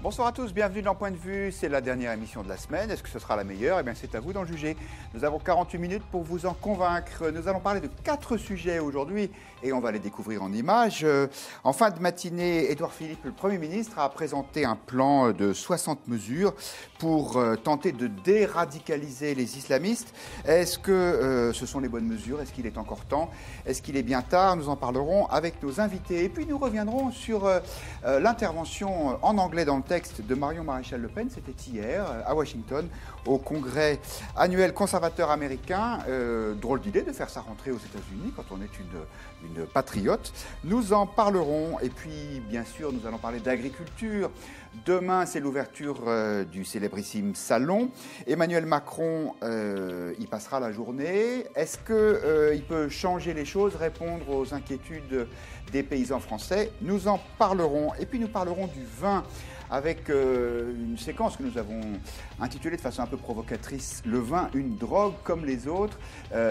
Bonsoir à tous, bienvenue dans Point de Vue. C'est la dernière émission de la semaine. Est-ce que ce sera la meilleure? Eh bien, c'est à vous d'en juger. Nous avons 48 minutes pour vous en convaincre. Nous allons parler de 4 sujets aujourd'hui et on va les découvrir en images. En fin de matinée, Édouard Philippe, le Premier ministre, a présenté un plan de 60 mesures pour tenter de déradicaliser les islamistes. Est-ce que ce sont les bonnes mesures? Est-ce qu'il est encore temps? Est-ce qu'il est bien tard? Nous en parlerons avec nos invités. Et puis nous reviendrons sur l'intervention en anglais dans le texte de Marion Maréchal Le Pen. C'était hier à Washington au congrès annuel conservateur américain. Drôle d'idée de faire sa rentrée aux États-Unis quand on est une patriote. Nous en parlerons et puis bien sûr nous allons parler d'agriculture. Demain, c'est l'ouverture du célébrissime salon. Emmanuel Macron y passera la journée. Est-ce qu'il peut changer les choses, répondre aux inquiétudes des paysans français? Nous en parlerons. Et puis nous parlerons du vin avec une séquence que nous avons intitulée de façon un peu provocatrice « Le vin, une drogue comme les autres ».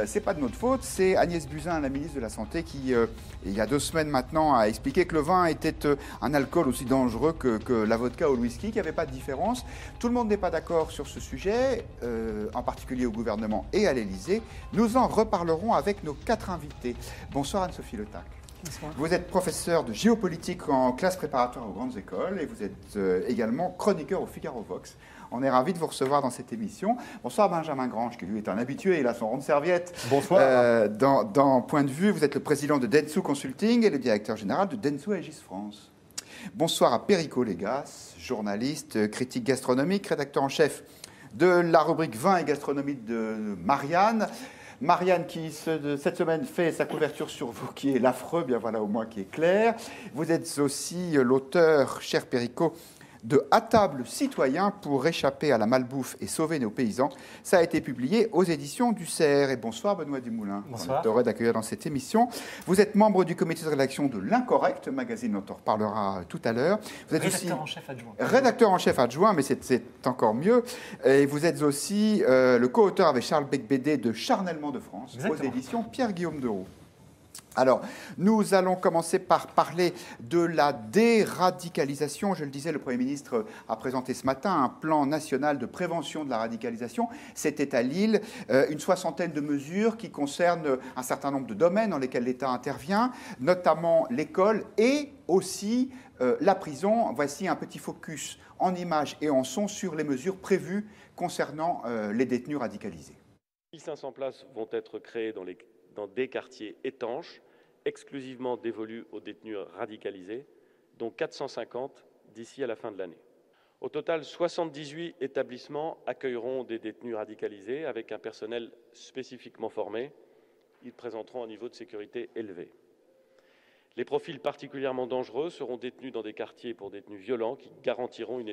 C'est pas de notre faute, c'est Agnès Buzyn, la ministre de la Santé, qui, il y a 2 semaines maintenant, a expliqué que le vin était un alcool aussi dangereux que la vodka ou le whisky, qu'il n'y avait pas de différence. Tout le monde n'est pas d'accord sur ce sujet, en particulier au gouvernement et à l'Élysée. Nous en reparlerons avec nos 4 invités. Bonsoir Anne-Sophie Le Tac. Bonsoir. Vous êtes professeur de géopolitique en classe préparatoire aux grandes écoles et vous êtes également chroniqueur au Figaro Vox. On est ravis de vous recevoir dans cette émission. Bonsoir Benjamin Grange, qui lui est un habitué, il a son rond de serviette. Bonsoir. Dans Point de Vue, vous êtes le président de Dentsu Consulting et le directeur général de Dentsu Aegis France. Bonsoir à Perico Légas, journaliste, critique gastronomique, rédacteur en chef de la rubrique Vin et gastronomie de Marianne. Marianne qui, cette semaine, fait sa couverture sur vous, qui est l'affreux, bien voilà au moins qui est clair. Vous êtes aussi l'auteur, cher Perico, de À table citoyen pour échapper à la malbouffe et sauver nos paysans. Ça a été publié aux éditions du CERF. Et bonsoir Benoît Dumoulin. Bonsoir. On est heureux d'accueillir dans cette émission. Vous êtes membre du comité de rédaction de L'Incorrect, magazine dont on reparlera tout à l'heure. Vous êtes rédacteur en chef adjoint. Rédacteur en chef adjoint, mais c'est encore mieux. Et vous êtes aussi le co-auteur avec Charles Becbédé de Charnellement de France, aux éditions Pierre-Guillaume Deroux. Alors, nous allons commencer par parler de la déradicalisation. Je le disais, le Premier ministre a présenté ce matin un plan national de prévention de la radicalisation. C'était à Lille, une 60aine de mesures qui concernent un certain nombre de domaines dans lesquels l'État intervient, notamment l'école et aussi la prison. Voici un petit focus en images et en son sur les mesures prévues concernant les détenus radicalisés. 1500 places vont être créées dans des quartiers étanches, exclusivement dévolus aux détenus radicalisés, dont 450 d'ici à la fin de l'année. Au total, 78 établissements accueilleront des détenus radicalisés avec un personnel spécifiquement formé. Ils présenteront un niveau de sécurité élevé. Les profils particulièrement dangereux seront détenus dans des quartiers pour détenus violents qui garantiront une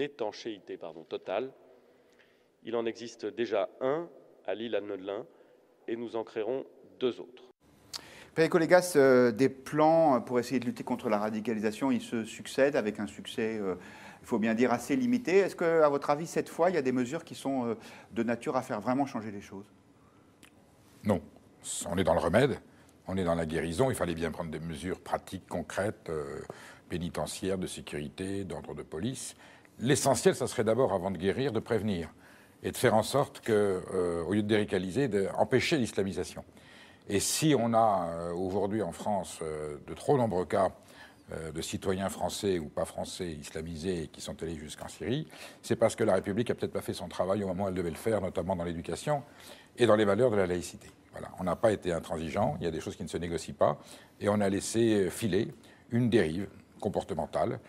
étanchéité totale. Il en existe déjà un à Lille-Annelin, et nous en créerons 2 autres. Perico Légas, des plans pour essayer de lutter contre la radicalisation, ils se succèdent avec un succès, il faut bien dire, assez limité. Est-ce qu'à votre avis, cette fois, il y a des mesures qui sont de nature à faire vraiment changer les choses? Non. On est dans le remède, on est dans la guérison. Il fallait bien prendre des mesures pratiques, concrètes, pénitentiaires, de sécurité, d'ordre de police. L'essentiel, ça serait d'abord, avant de guérir, de prévenir et de faire en sorte que, au lieu de déradicaliser, d'empêcher l'islamisation. Et si on a aujourd'hui en France de trop nombreux cas de citoyens français ou pas français islamisés qui sont allés jusqu'en Syrie, c'est parce que la République n'a peut-être pas fait son travail au moment où elle devait le faire, notamment dans l'éducation et dans les valeurs de la laïcité. Voilà. On n'a pas été intransigeant, il y a des choses qui ne se négocient pas, et on a laissé filer une dérive comportementale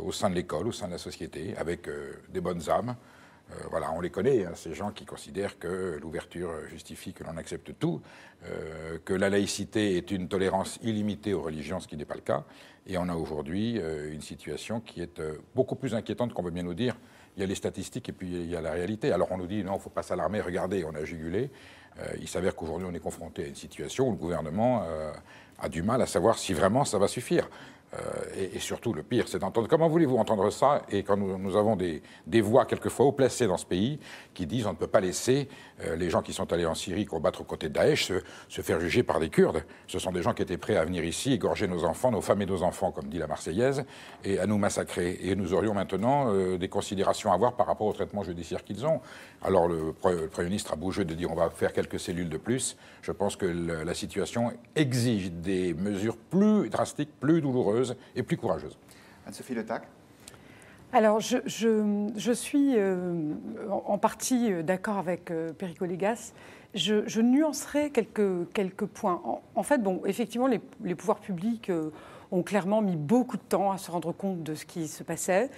au sein de l'école, au sein de la société, avec des bonnes âmes. Voilà, on les connaît, hein, ces gens qui considèrent que l'ouverture justifie que l'on accepte tout, que la laïcité est une tolérance illimitée aux religions, ce qui n'est pas le cas. Et on a aujourd'hui une situation qui est beaucoup plus inquiétante qu'on veut bien nous dire. Il y a les statistiques et puis il y a la réalité. Alors on nous dit non, il ne faut pas s'alarmer, regardez, on a jugulé. Il s'avère qu'aujourd'hui on est confronté à une situation où le gouvernement a du mal à savoir si vraiment ça va suffire. Et surtout, le pire, c'est d'entendre... Comment voulez-vous entendre ça? Et quand nous avons des voix, quelquefois haut placées dans ce pays, qui disent on ne peut pas laisser les gens qui sont allés en Syrie combattre aux côtés de Daesh se faire juger par des Kurdes. Ce sont des gens qui étaient prêts à venir ici, égorger nos enfants, nos femmes et nos enfants, comme dit la Marseillaise, et à nous massacrer. Et nous aurions maintenant des considérations à avoir par rapport au traitement judiciaire qu'ils ont. Alors le Premier ministre a beau jeu de dire on va faire quelques cellules de plus. Je pense que la situation exige des mesures plus drastiques, plus douloureuses et plus courageuse. Anne-Sophie Le Tac. Alors, je suis en partie d'accord avec Perico Légas. Je nuancerai quelques points. En fait, bon, effectivement, les pouvoirs publics ont clairement mis beaucoup de temps à se rendre compte de ce qui se passait,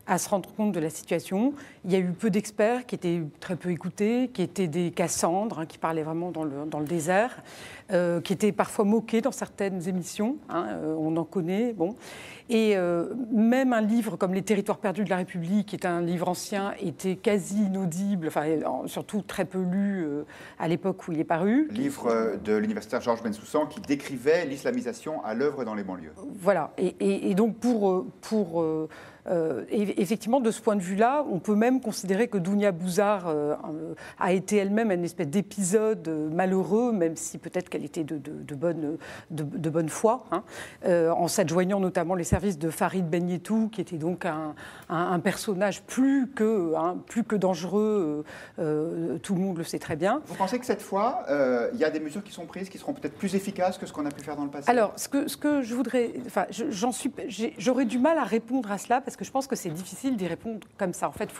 à se rendre compte de la situation. Il y a eu peu d'experts qui étaient très peu écoutés, qui étaient des Cassandres, qui parlaient vraiment dans le désert, qui étaient parfois moqués dans certaines émissions, on en connaît, bon. Et même un livre comme Les Territoires perdus de la République, qui est un livre ancien, était quasi inaudible, enfin surtout très peu lu à l'époque où il est paru. Livre de l'universitaire Georges Bensoussan qui décrivait l'islamisation à l'œuvre dans les banlieues. Voilà, et donc effectivement, de ce point de vue-là, on peut même considérer que Dounia Bouzar a été elle-même une espèce d'épisode malheureux, même si peut-être qu'elle était de bonne foi, en s'adjoignant notamment les services de Farid Benyetou, qui était donc un personnage plus que dangereux, tout le monde le sait très bien. Vous pensez que cette fois, il y a des mesures qui sont prises qui seront peut-être plus efficaces que ce qu'on a pu faire dans le passé? Alors, ce que je voudrais... Enfin, j'aurais du mal à répondre à cela, parce que je pense que c'est difficile d'y répondre comme ça. En fait,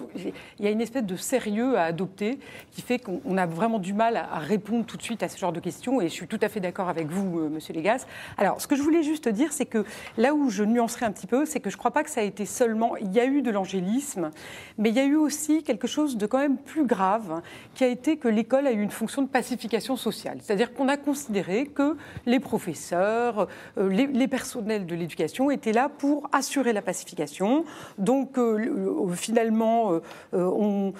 il y a une espèce de sérieux à adopter qui fait qu'on a vraiment du mal à répondre tout de suite à ce genre de questions, et je suis tout à fait d'accord avec vous, Monsieur Légas. Alors, ce que je voulais juste dire, c'est que là où je nuancerai un petit peu, c'est que je ne crois pas que ça a été seulement... Il y a eu de l'angélisme, mais il y a eu aussi quelque chose de quand même plus grave, qui a été que l'école a eu une fonction de pacification sociale. C'est-à-dire qu'on a considéré que les professeurs, les personnels de l'éducation étaient là pour assurer la pacification. Donc, finalement, on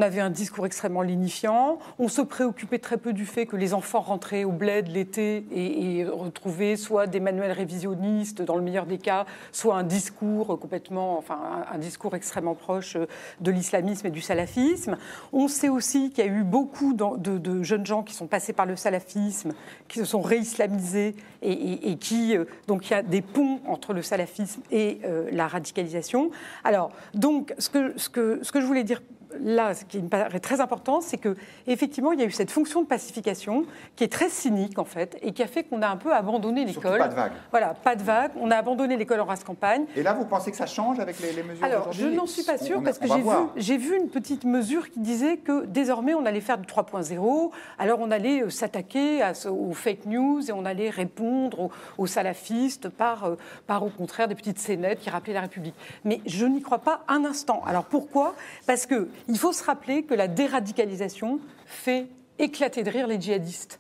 avait un discours extrêmement lénifiant. On se préoccupait très peu du fait que les enfants rentraient au bled l'été et retrouvaient soit des manuels révisionnistes, dans le meilleur des cas, soit un discours un discours extrêmement proche de l'islamisme et du salafisme. On sait aussi qu'il y a eu beaucoup de jeunes gens qui sont passés par le salafisme, qui se sont réislamisés et qui... donc, il y a des ponts entre le salafisme et la radicalisation. Alors, donc, ce que je voulais dire là, ce qui me paraît très important, c'est qu'effectivement, il y a eu cette fonction de pacification qui est très cynique, en fait, et qui a fait qu'on a un peu abandonné l'école. Surtout pas de vague. Voilà, pas de vague. On a abandonné l'école en race campagne. Et là, vous pensez que ça change avec les mesures Alors, aujourd'hui? je n'en suis pas sûre, parce que j'ai vu une petite mesure qui disait que désormais, on allait faire du 3.0. Alors, on allait s'attaquer aux fake news et on allait répondre aux salafistes par au contraire, des petites scénettes qui rappelaient la République. Mais je n'y crois pas un instant. Alors, pourquoi? Parce qu'il faut se rappeler que la déradicalisation fait éclater de rire les djihadistes.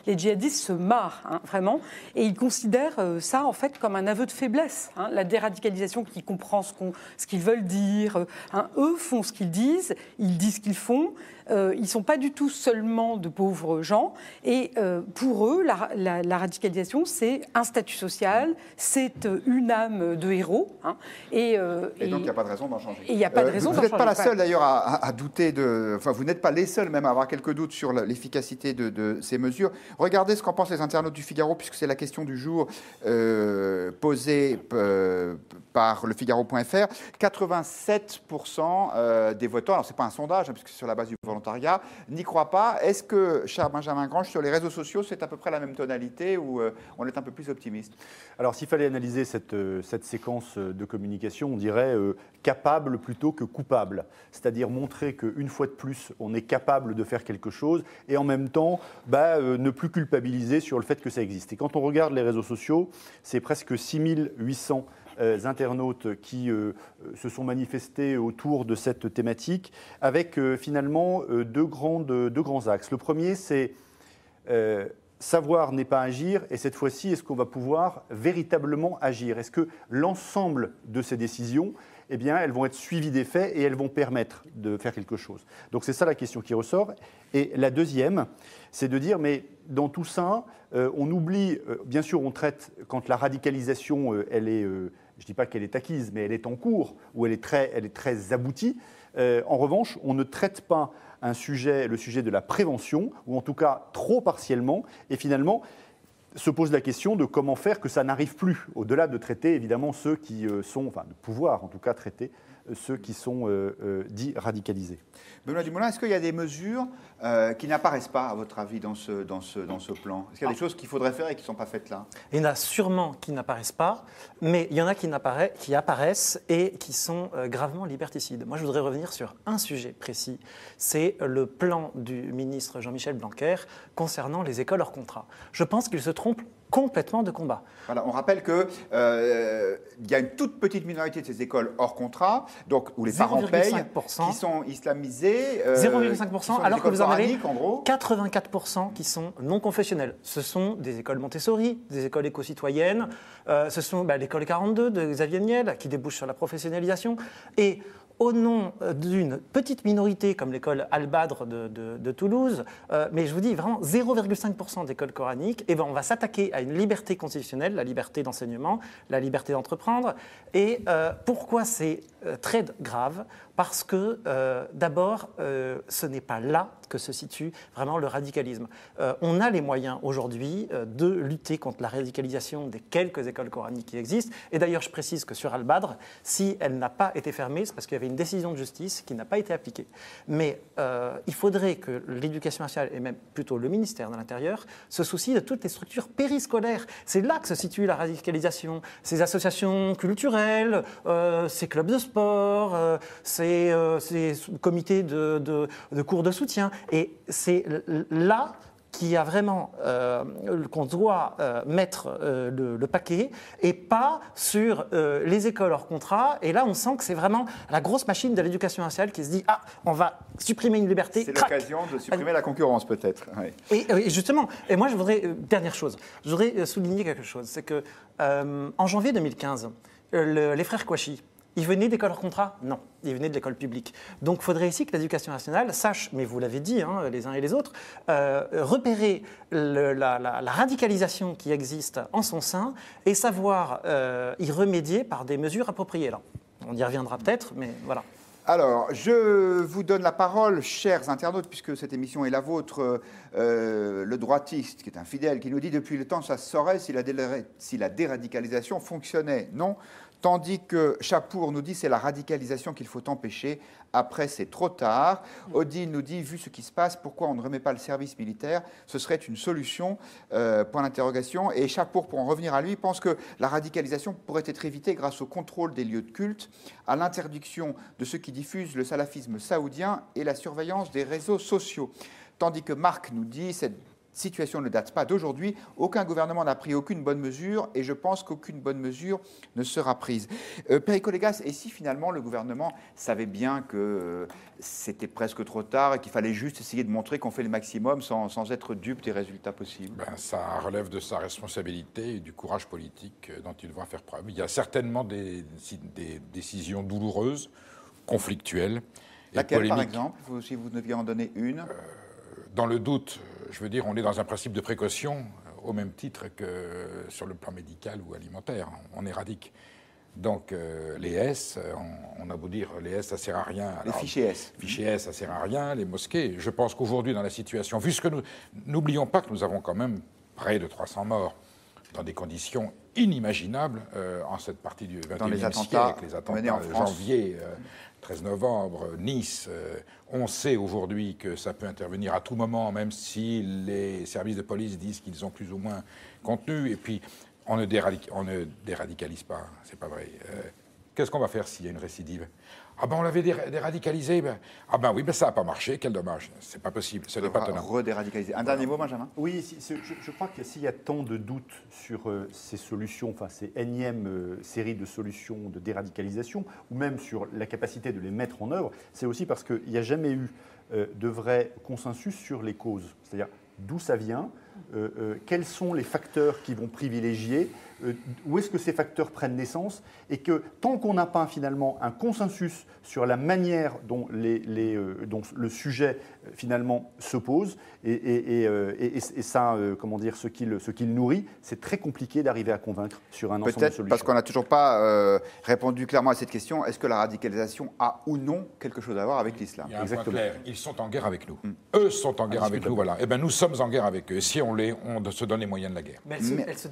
Les djihadistes se marrent, vraiment, et ils considèrent ça, en fait, comme un aveu de faiblesse. La déradicalisation qui comprend ce qu'ils veulent dire. Eux font ce qu'ils disent ce qu'ils font. Ils ne sont pas du tout seulement de pauvres gens. Et pour eux, la radicalisation, c'est un statut social, c'est une âme de héros. Et donc, il n'y a pas de raison d'en changer. Et il n'y a pas de raison d'en changer. Vous n'êtes pas la seule, d'ailleurs, à douter de... Enfin, vous n'êtes pas les seuls, même, à avoir quelques doutes sur l'efficacité de ces mesures. Regardez ce qu'en pensent les internautes du Figaro, puisque c'est la question du jour posée par le Figaro.fr. 87% des votants, alors ce n'est pas un sondage, puisque c'est sur la base du volontariat, n'y croient pas. Est-ce que, cher Benjamin Grange, sur les réseaux sociaux, c'est à peu près la même tonalité ou on est un peu plus optimiste? Alors, s'il fallait analyser cette séquence de communication, on dirait capable plutôt que coupable. C'est-à-dire montrer qu'une fois de plus, on est capable de faire quelque chose et en même temps, ne plus culpabiliser sur le fait que ça existe. Et quand on regarde les réseaux sociaux, c'est presque 6800 internautes qui se sont manifestés autour de cette thématique avec finalement deux grands axes. Le premier, c'est savoir n'est pas agir, et cette fois-ci, est-ce qu'on va pouvoir véritablement agir? Est-ce que l'ensemble de ces décisions eh bien, elles vont être suivies des faits et elles vont permettre de faire quelque chose. Donc c'est ça la question qui ressort. Et la deuxième, c'est de dire, mais dans tout ça, on oublie, bien sûr, on traite, quand la radicalisation, elle est, je ne dis pas qu'elle est acquise, mais elle est en cours, ou elle est très aboutie. En revanche, on ne traite pas le sujet de la prévention, ou en tout cas trop partiellement, et finalement, se pose la question de comment faire que ça n'arrive plus, au-delà de traiter évidemment ceux qui sont, enfin de pouvoir en tout cas traiter ceux qui sont dits radicalisés. Benoît Dumoulin, est-ce qu'il y a des mesures qui n'apparaissent pas, à votre avis, dans ce plan? Est-ce qu'il y a des choses qu'il faudrait faire et qui ne sont pas faites là? Il y en a sûrement qui n'apparaissent pas, mais il y en a qui apparaissent et qui sont gravement liberticides. Moi, je voudrais revenir sur un sujet précis. C'est le plan du ministre Jean-Michel Blanquer concernant les écoles hors contrat. Je pense qu'il se trompe complètement de combat. Voilà, on rappelle qu'il y a une toute petite minorité de ces écoles hors contrat, donc où les parents payent, qui sont islamisées. 0,5%, alors que vous en avez en gros. 84% qui sont non confessionnelles. Ce sont des écoles Montessori, des écoles éco-citoyennes, ce sont l'école 42 de Xavier Niel qui débouche sur la professionnalisation. Et au nom d'une petite minorité comme l'école Al-Badr de Toulouse, mais je vous dis vraiment 0,5% d'écoles coraniques, et ben on va s'attaquer à une liberté constitutionnelle, la liberté d'enseignement, la liberté d'entreprendre. Et pourquoi c'est très grave? Parce que d'abord, ce n'est pas là que se situe vraiment le radicalisme. On a les moyens aujourd'hui de lutter contre la radicalisation des quelques écoles coraniques qui existent. Et d'ailleurs, je précise que sur Al-Badr, si elle n'a pas été fermée, c'est parce qu'il y avait une décision de justice qui n'a pas été appliquée. Mais il faudrait que l'éducation nationale, et même plutôt le ministère de l'Intérieur, se soucie de toutes les structures périscolaires. C'est là que se situe la radicalisation. Ces associations culturelles, ces clubs de sport, ces comités de cours de soutien. Et c'est là qu'il y a vraiment qu'on doit mettre le paquet et pas sur les écoles hors contrat. Et là, on sent que c'est vraiment la grosse machine de l'éducation nationale qui se dit « Ah, on va supprimer une liberté. » C'est l'occasion de supprimer la concurrence, peut-être. Oui. Et justement, et moi, je voudrais, dernière chose, je voudrais souligner quelque chose. C'est que en janvier 2015, les frères Kouachi, ils venaient d'école hors contrat? Non, ils venaient de l'école publique. Donc il faudrait ici que l'éducation nationale sache, mais vous l'avez dit, hein, les uns et les autres, repérer la radicalisation qui existe en son sein et savoir y remédier par des mesures appropriées. Là. On y reviendra peut-être, mais voilà. Alors, je vous donne la parole, chers internautes, puisque cette émission est la vôtre. Le droitiste, qui est un fidèle, qui nous dit « Depuis le temps, ça se saurait si la déradicalisation fonctionnait. » Non. Tandis que Chapour nous dit c'est la radicalisation qu'il faut empêcher. Après, c'est trop tard. Odile nous dit, vu ce qui se passe, pourquoi on ne remet pas le service militaire? Ce serait une solution, point d'interrogation. Et Chapour, pour en revenir à lui, pense que la radicalisation pourrait être évitée grâce au contrôle des lieux de culte, à l'interdiction de ceux qui diffusent le salafisme saoudien et la surveillance des réseaux sociaux. Tandis que Marc nous dit, cette situation ne date pas d'aujourd'hui. Aucun gouvernement n'a pris aucune bonne mesure et je pense qu'aucune bonne mesure ne sera prise. Perico Légas, et si finalement le gouvernement savait bien que c'était presque trop tard et qu'il fallait juste essayer de montrer qu'on fait le maximum sans être dupe des résultats possibles? Ça relève de sa responsabilité et du courage politique dont il doit faire preuve. Il y a certainement des décisions douloureuses, conflictuelles. Laquelle, par exemple, si vous deviez en donner une? Dans le doute, je veux dire, on est dans un principe de précaution au même titre que sur le plan médical ou alimentaire. On éradique. Donc les S, on a beau dire les S, ça ne sert à rien. Les fichiers S. Fichiers S, ça ne sert à rien. Les mosquées, je pense qu'aujourd'hui, dans la situation, vu ce que n'oublions pas que nous avons quand même près de 300 morts dans des conditions inimaginables en cette partie du XXIe siècle. Les attentats de janvier, 13 novembre, Nice. On sait aujourd'hui que ça peut intervenir à tout moment, même si les services de police disent qu'ils ont plus ou moins contenu. Et puis, on ne déradicalise pas, c'est pas vrai. Qu'est-ce qu'on va faire s'il y a une récidive? Ah ben on l'avait déradicalisé, ah ben oui, ben ça n'a pas marché, quel dommage. C'est pas possible, ce n'est pas tenable. Redéradicaliser. Un dernier mot, Benjamin? Oui, je crois que s'il y a tant de doutes sur ces solutions, enfin ces énièmes séries de solutions de déradicalisation, ou même sur la capacité de les mettre en œuvre, c'est aussi parce qu'il n'y a jamais eu de vrai consensus sur les causes. C'est-à-dire d'où ça vient, quels sont les facteurs qui vont privilégier, où est-ce que ces facteurs prennent naissance, et que tant qu'on n'a pas finalement un consensus sur la manière dont, dont le sujet finalement se pose et ça, comment dire, ce qu'il nourrit, c'est très compliqué d'arriver à convaincre sur un ensemble de solutions. Peut-être parce qu'on n'a toujours pas répondu clairement à cette question, est-ce que la radicalisation a ou non quelque chose à voir avec l'islam? Il y a un point clair, ils sont en guerre avec nous. Eux sont en guerre avec nous, voilà. Et bien nous sommes en guerre avec eux. Et si on se donne les moyens de la guerre. Mais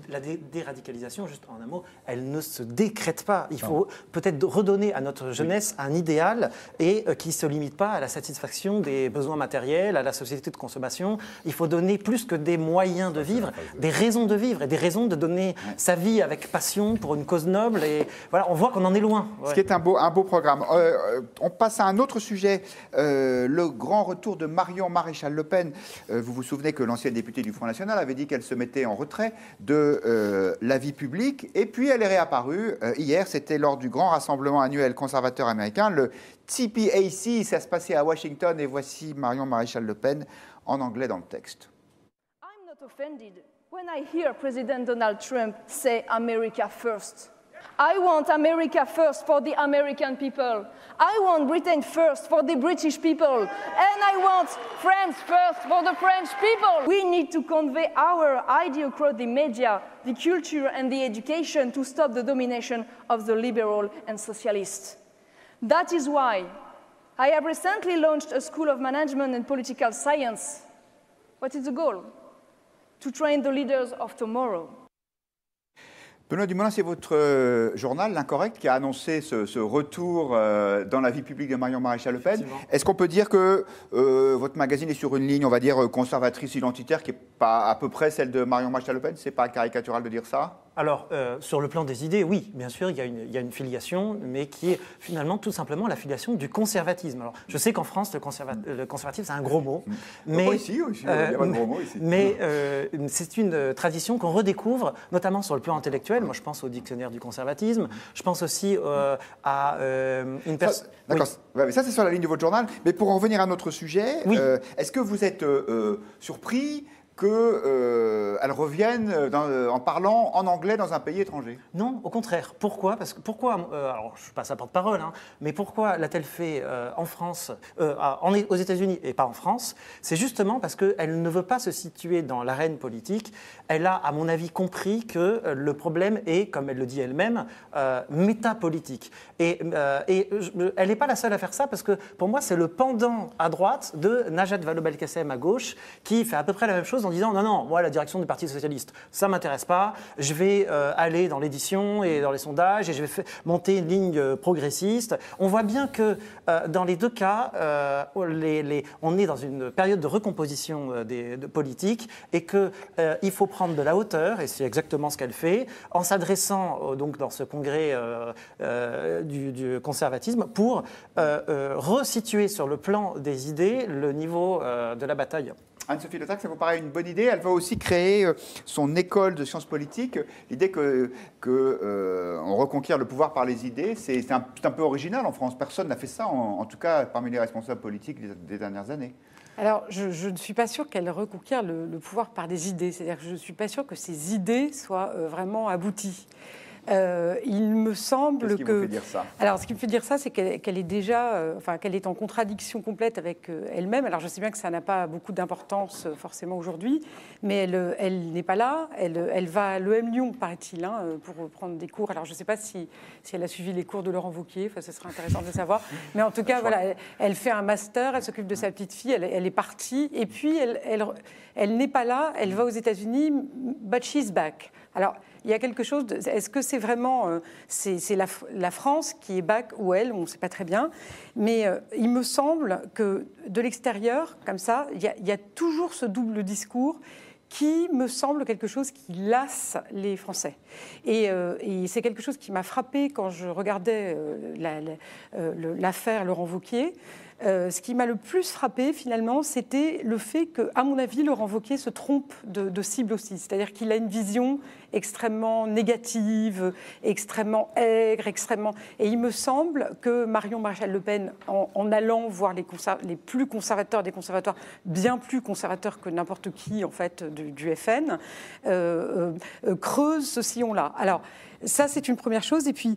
la déradicalisation, juste en un mot, elle ne se décrète pas. Il faut peut-être redonner à notre jeunesse un idéal et qui ne se limite pas à la satisfaction des besoins matériels, à la société de consommation. Il faut donner plus que des moyens de vivre, des raisons de vivre et des raisons de donner sa vie avec passion pour une cause noble. Et voilà, on voit qu'on en est loin. Ce qui est un beau programme. On passe à un autre sujet, le grand retour de Marion Maréchal Le Pen. Vous vous souvenez que l'ancienne députée du Front National avait dit qu'elle se mettait en retrait de la vie publique, et puis elle est réapparue hier, c'était lors du grand rassemblement annuel conservateur américain, le TPAC, ça se passait à Washington, et voici Marion Maréchal Le Pen en anglais dans le texte. I'm not offended when I hear President Donald Trump say America first. I want America first for the American people. I want Britain first for the British people. And I want France first for the French people. We need to convey our idea across the media, the culture and the education to stop the domination of the liberal and socialists. That is why I have recently launched a School of Management and Political Science. What is the goal? To train the leaders of tomorrow. Benoît Dumoulin, c'est votre journal, L'Incorrect, qui a annoncé ce retour dans la vie publique de Marion Maréchal Le Pen. Est-ce qu'on peut dire que votre magazine est sur une ligne, on va dire, conservatrice identitaire, qui n'est pas à peu près celle de Marion Maréchal Le Pen? C'est pas caricatural de dire ça? Alors, sur le plan des idées, oui, bien sûr, il y a une filiation, mais qui est finalement tout simplement la filiation du conservatisme. Alors, je sais qu'en France, le conservatisme, c'est un gros mot. Mais, pas ici aussi, il n'y a pas de gros mots ici. Mais c'est une tradition qu'on redécouvre, notamment sur le plan intellectuel. Moi, je pense au dictionnaire du conservatisme. Je pense aussi à une personne... D'accord, oui. Ça c'est sur la ligne de votre journal. Mais pour en revenir à notre sujet, oui. Est-ce que vous êtes surpris qu'elle revienne en parlant en anglais dans un pays étranger? Non, au contraire. Pourquoi? Alors je ne suis pas sa porte-parole, mais pourquoi l'a-t-elle fait en France, aux États-Unis et pas en France? C'est justement parce qu'elle ne veut pas se situer dans l'arène politique. Elle a, à mon avis, compris que le problème est, comme elle le dit elle-même, métapolitique. Et elle n'est pas la seule à faire ça, parce que pour moi, c'est le pendant à droite de Najat Vallaud-Belkacem à gauche, qui fait à peu près la même chose en disant non, moi la direction du Parti socialiste, ça m'intéresse pas, je vais aller dans l'édition et dans les sondages et je vais monter une ligne progressiste. On voit bien que dans les deux cas, on est dans une période de recomposition de politique et qu'il faut prendre de la hauteur, et c'est exactement ce qu'elle fait, en s'adressant donc dans ce congrès du conservatisme pour resituer sur le plan des idées le niveau de la bataille. Anne-Sophie Le Tac, ça vous paraît une bonne idée? Elle va aussi créer son école de sciences politiques. L'idée qu'on reconquiert le pouvoir par les idées, c'est un peu original en France. Personne n'a fait ça, en tout cas parmi les responsables politiques des dernières années. Alors, je ne suis pas sûre qu'elle reconquiert le pouvoir par des idées. C'est-à-dire que je ne suis pas sûre que ces idées soient vraiment abouties. Il me semble Qu'est-ce qui vous fait dire ça? Alors, ce qui me fait dire ça, c'est qu'elle est déjà, qu'elle est en contradiction complète avec elle-même. Alors, je sais bien que ça n'a pas beaucoup d'importance forcément aujourd'hui, mais elle n'est pas là. Elle va à l'EM Lyon, paraît-il, pour prendre des cours. Alors, je ne sais pas si elle a suivi les cours de Laurent Wauquiez. Enfin, ce serait intéressant de le savoir. Mais en tout cas, voilà, elle fait un master. Elle s'occupe de sa petite fille. Elle est partie. Et puis, elle n'est pas là. Elle va aux États-Unis, but she's back. Alors, il y a quelque chose. Est-ce que c'est vraiment c'est la France qui est back ou elle? On ne sait pas très bien. Mais il me semble que de l'extérieur, comme ça, il y a toujours ce double discours qui me semble quelque chose qui lasse les Français. Et c'est quelque chose qui m'a frappée quand je regardais l'affaire Laurent Wauquiez. Ce qui m'a le plus frappé, finalement, c'était le fait qu'à mon avis, Laurent Wauquiez se trompe de cible aussi. C'est-à-dire qu'il a une vision extrêmement négative, extrêmement aigre, extrêmement... Et il me semble que Marion Maréchal-Le Pen, en allant voir les plus conservateurs des conservateurs, bien plus conservateurs que n'importe qui, en fait, du FN, creuse ce sillon-là. Alors, ça, c'est une première chose. Et puis,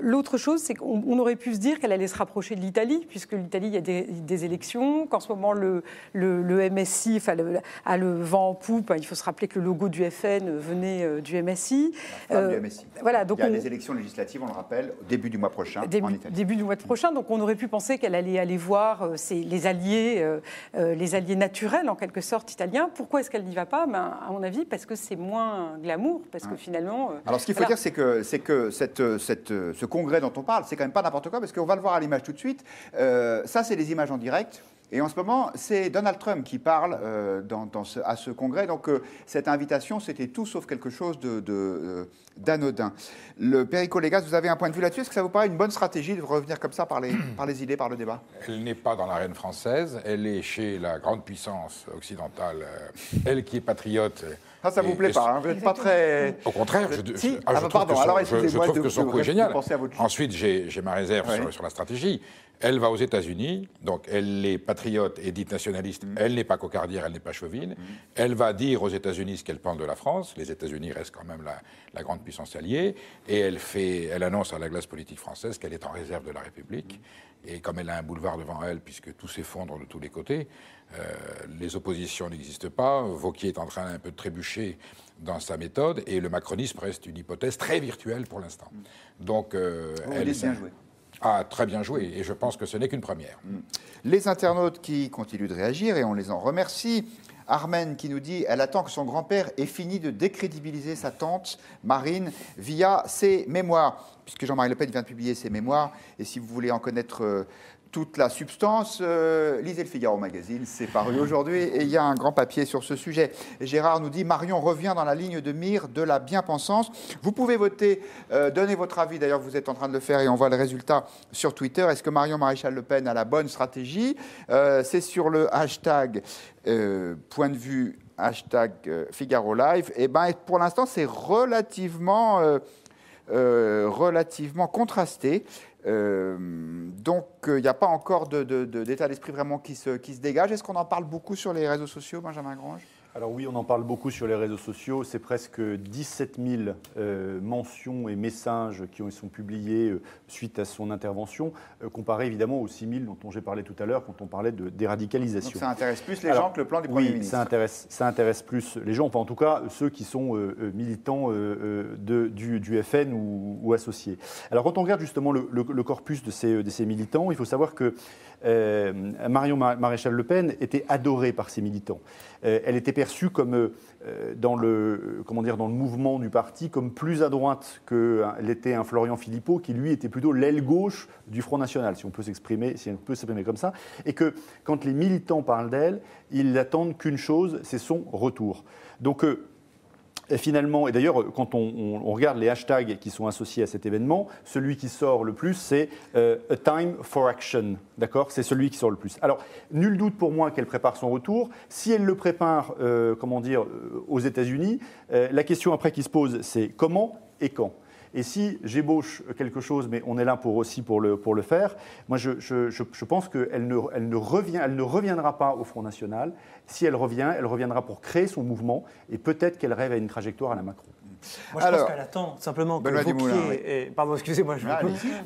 l'autre chose, c'est qu'on aurait pu se dire qu'elle allait se rapprocher de l'Italie, puisque l'Italie, il y a des élections, qu'en ce moment, le MSI a le vent en poupe. Il faut se rappeler que le logo du FN venait du MSI. Du MSI. Voilà, donc il y a des élections législatives, on le rappelle, au début du mois prochain, en Italie. Début du mois prochain. Donc, on aurait pu penser qu'elle allait aller voir les alliés naturels, en quelque sorte, italiens. Pourquoi est-ce qu'elle n'y va pas? À mon avis, parce que c'est moins glamour, parce que finalement... Alors, ce qu'il faut dire, c'est que ce congrès dont on parle, c'est quand même pas n'importe quoi, parce qu'on va le voir à l'image tout de suite. Ça, c'est des images en direct. Et en ce moment, c'est Donald Trump qui parle à ce congrès. Donc, cette invitation, c'était tout sauf quelque chose d'anodin. Le Perico Légas, vous avez un point de vue là-dessus. Est-ce que ça vous paraît une bonne stratégie de revenir comme ça par les idées, par le débat? Elle n'est pas dans l'arène française. Elle est chez la grande puissance occidentale. Elle qui est patriote. Ça vous plaît pas, hein, vous n'êtes pas très... Au contraire, je trouve que son coup est génial. Ensuite, j'ai ma réserve sur la stratégie. Elle va aux États-Unis, donc elle est patriote et dite nationaliste, elle n'est pas cocardière, elle n'est pas chauvine. Elle va dire aux États-Unis ce qu'elle pense de la France. Les États-Unis restent quand même la grande puissance alliée. Et elle annonce à la classe politique française qu'elle est en réserve de la République. Et comme elle a un boulevard devant elle, puisque tout s'effondre de tous les côtés, les oppositions n'existent pas. Wauquiez est en train un peu de trébucher dans sa méthode, et le macronisme reste une hypothèse très virtuelle pour l'instant. Donc, elle est bien jouée. Ah, très bien joué, et je pense que ce n'est qu'une première. Les internautes qui continuent de réagir, et on les en remercie. Armen qui nous dit « Elle attend que son grand-père ait fini de décrédibiliser sa tante Marine via ses mémoires », puisque Jean-Marie Le Pen vient de publier ses mémoires, et si vous voulez en connaître toute la substance, lisez le Figaro Magazine, c'est paru aujourd'hui, et il y a un grand papier sur ce sujet. Et Gérard nous dit « Marion revient dans la ligne de mire de la bien-pensance ». Vous pouvez voter, donner votre avis, d'ailleurs vous êtes en train de le faire, et on voit le résultat sur Twitter. Est-ce que Marion Maréchal-Le Pen a la bonne stratégie? C'est sur le hashtag point de vue, hashtag Figaro Live. Et ben, pour l'instant, c'est relativement contrasté. Donc, il n'y a pas encore d'état d'esprit vraiment qui se dégage. Est-ce qu'on en parle beaucoup sur les réseaux sociaux, Benjamin Grange? Alors oui, on en parle beaucoup sur les réseaux sociaux. C'est presque 17 000 mentions et messages qui sont publiés suite à son intervention, comparé évidemment aux 6 000 dont j'ai parlé tout à l'heure quand on parlait de déradicalisation. Donc ça intéresse plus les gens que le plan du Premier ministre. Ça intéresse plus les gens, enfin en tout cas ceux qui sont militants du FN ou associés. Alors quand on regarde justement le corpus de ces militants, il faut savoir que Marion Maréchal-Le Pen était adorée par ses militants. Elle était perçue comme, dans le mouvement du parti, comme plus à droite que l'était un Florian Philippot, qui lui était plutôt l'aile gauche du Front National, si on peut s'exprimer comme ça, et que quand les militants parlent d'elle, ils n'attendent qu'une chose, c'est son retour. Donc et finalement, et d'ailleurs, quand on regarde les hashtags qui sont associés à cet événement, celui qui sort le plus, c'est A Time for Action. D'accord ? C'est celui qui sort le plus. Alors, nul doute pour moi qu'elle prépare son retour. Si elle le prépare, aux États-Unis, la question après qui se pose, c'est comment et quand ? Et si j'ébauche quelque chose, mais on est là pour le faire, moi je pense qu'elle ne reviendra pas au Front National. Si elle reviendra pour créer son mouvement, et peut-être qu'elle rêve à une trajectoire à la Macron. Moi, je pense qu'elle attend simplement que Wauquiez... Pardon, excusez-moi,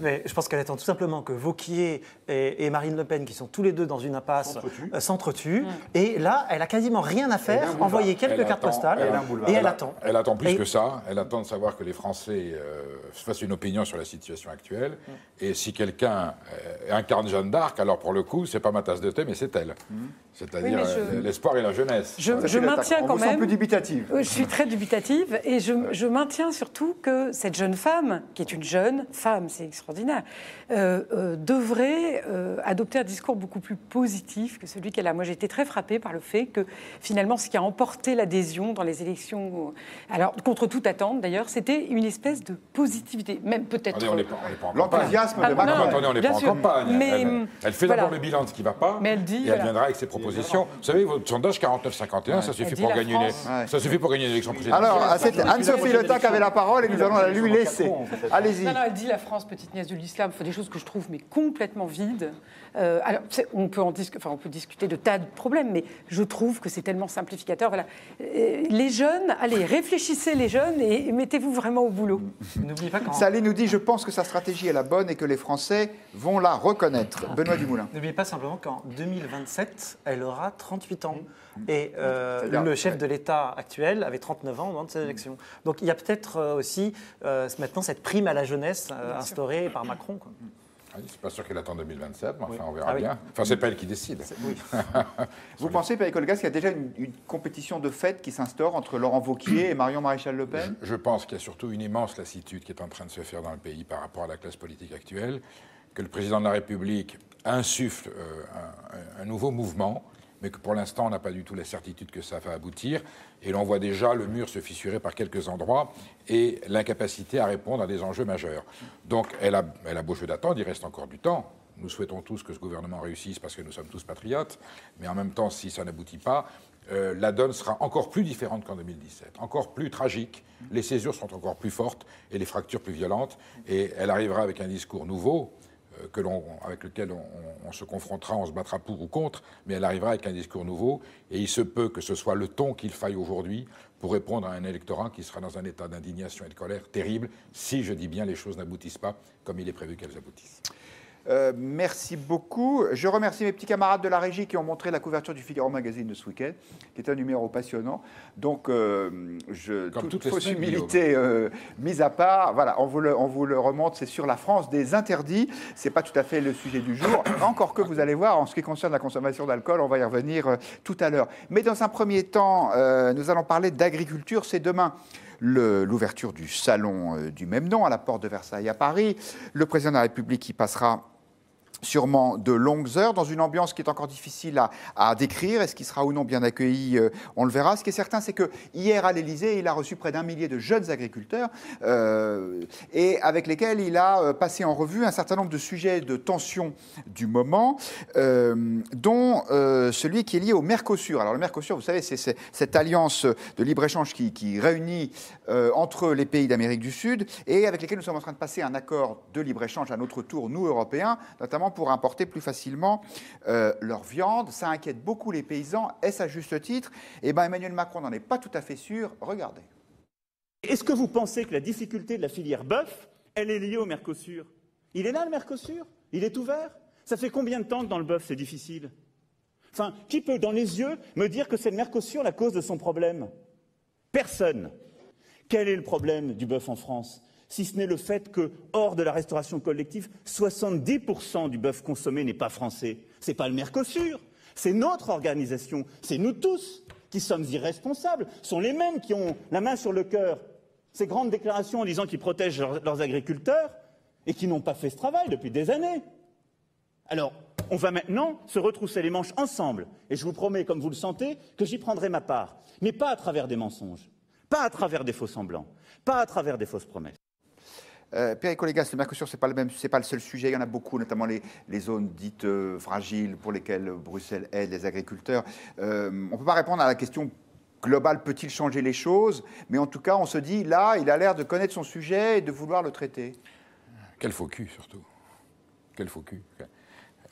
mais je pense qu'elle attend tout simplement que Wauquiez et Marine Le Pen, qui sont tous les deux dans une impasse, s'entretuent. Et là, elle a quasiment rien à faire, envoyer quelques cartes postales, et elle attend. Elle attend plus que ça. Elle attend de savoir que les Français fassent une opinion sur la situation actuelle. Et si quelqu'un incarne Jeanne d'Arc, alors pour le coup, c'est pas ma tasse de thé, mais c'est elle. C'est-à-dire l'espoir et la jeunesse. Je maintiens quand même... On vous sent plus dubitative. Je suis très dubitative, et je je maintiens surtout que cette jeune femme, qui est une jeune femme, c'est extraordinaire, devrait adopter un discours beaucoup plus positif que celui qu'elle a. Moi, j'ai été très frappée par le fait que, finalement, ce qui a emporté l'adhésion dans les élections, alors contre toute attente d'ailleurs, c'était une espèce de positivité, même peut-être... On n'est pas en campagne. L'enthousiasme de Macron. Attendez, on n'est pas en campagne. Elle fait d'abord le bilan de ce qui ne va pas, mais elle dit, et elle viendra avec ses propositions. Vous savez, votre sondage 49-51, ça suffit pour gagner une élection présidentielle. Alors, Anne-Sophie Le Tac avait la parole et nous allons la lui laisser. Allez-y. Non, elle dit la France, petite nièce de l'islam, fait des choses que je trouve mais complètement vides. Alors, on peut discuter de tas de problèmes, mais je trouve que c'est tellement simplificateur. Voilà. Les jeunes, allez, réfléchissez les jeunes et mettez-vous vraiment au boulot. N'oubliez pas quand... Sally nous dit, je pense que sa stratégie est la bonne et que les Français vont la reconnaître. Benoît Dumoulin. N'oubliez pas simplement qu'en 2027, elle aura 38 ans. Et le chef de l'État actuel avait 39 ans au moment de ces élections. Donc il y a peut-être aussi maintenant cette prime à la jeunesse instaurée par Macron, quoi. C'est pas sûr qu'elle attend 2027, mais enfin, on verra bien. Enfin, c'est pas elle qui décide. Vous pensez, Pierre Colgas, qu'il y a déjà une compétition de fait qui s'instaure entre Laurent Wauquiez et Marion Maréchal Le Pen? Je pense qu'il y a surtout une immense lassitude qui est en train de se faire dans le pays par rapport à la classe politique actuelle, que le président de la République insuffle un nouveau mouvement, mais que pour l'instant, on n'a pas du tout la certitude que ça va aboutir. Et l'on voit déjà le mur se fissurer par quelques endroits et l'incapacité à répondre à des enjeux majeurs. Donc, elle a beau jeu d'attendre, il reste encore du temps. Nous souhaitons tous que ce gouvernement réussisse parce que nous sommes tous patriotes. Mais en même temps, si ça n'aboutit pas, la donne sera encore plus différente qu'en 2017, encore plus tragique. Les césures seront encore plus fortes et les fractures plus violentes. Et elle arrivera avec un discours nouveau, avec lequel on se confrontera, on se battra pour ou contre, mais elle arrivera avec un discours nouveau, et il se peut que ce soit le ton qu'il faille aujourd'hui pour répondre à un électorat qui sera dans un état d'indignation et de colère terrible, si, je dis bien, les choses n'aboutissent pas comme il est prévu qu'elles aboutissent. Merci beaucoup. Je remercie mes petits camarades de la régie qui ont montré la couverture du Figaro Magazine de ce week-end, qui est un numéro passionnant. Donc, toute fausse humilité mise à part, voilà, on vous le remonte, c'est sur la France des interdits. C'est pas tout à fait le sujet du jour, encore que vous allez voir, en ce qui concerne la consommation d'alcool, on va y revenir tout à l'heure. Mais dans un premier temps, nous allons parler d'agriculture. C'est demain l'ouverture du salon du même nom à la porte de Versailles à Paris. Le président de la République y passera sûrement de longues heures, dans une ambiance qui est encore difficile à décrire. Est-ce qu'il sera ou non bien accueilli? On le verra. Ce qui est certain, c'est que hier à l'Élysée, il a reçu près d'1 millier de jeunes agriculteurs et avec lesquels il a passé en revue un certain nombre de sujets de tension du moment, dont celui qui est lié au Mercosur. Alors le Mercosur, vous savez, c'est cette alliance de libre-échange qui réunit entre les pays d'Amérique du Sud et avec lesquels nous sommes en train de passer un accord de libre-échange à notre tour, nous, Européens, notamment pour importer plus facilement leur viande. Ça inquiète beaucoup les paysans. Est-ce à juste titre? Eh bien, Emmanuel Macron n'en est pas tout à fait sûr. Regardez. Est-ce que vous pensez que la difficulté de la filière bœuf, elle est liée au Mercosur? Il est là, le Mercosur? Il est ouvert? Ça fait combien de temps que dans le bœuf, c'est difficile? Enfin, qui peut, dans les yeux, me dire que c'est le Mercosur la cause de son problème? Personne. Quel est le problème du bœuf en France? Si ce n'est le fait que, hors de la restauration collective, 70% du bœuf consommé n'est pas français. Ce n'est pas le Mercosur, c'est notre organisation, c'est nous tous qui sommes irresponsables. Ce sont les mêmes qui ont la main sur le cœur. Ces grandes déclarations en disant qu'ils protègent leurs agriculteurs et qui n'ont pas fait ce travail depuis des années. Alors, on va maintenant se retrousser les manches ensemble. Et je vous promets, comme vous le sentez, que j'y prendrai ma part. Mais pas à travers des mensonges, pas à travers des faux-semblants, pas à travers des fausses promesses. Pierre Colgas, le Mercosur, ce n'est pas le seul sujet. Il y en a beaucoup, notamment les zones dites fragiles pour lesquelles Bruxelles aide les agriculteurs. On ne peut pas répondre à la question globale, peut-il changer les choses? Mais en tout cas, on se dit, là, il a l'air de connaître son sujet et de vouloir le traiter. Quel faux cul, surtout. Quel faux cul.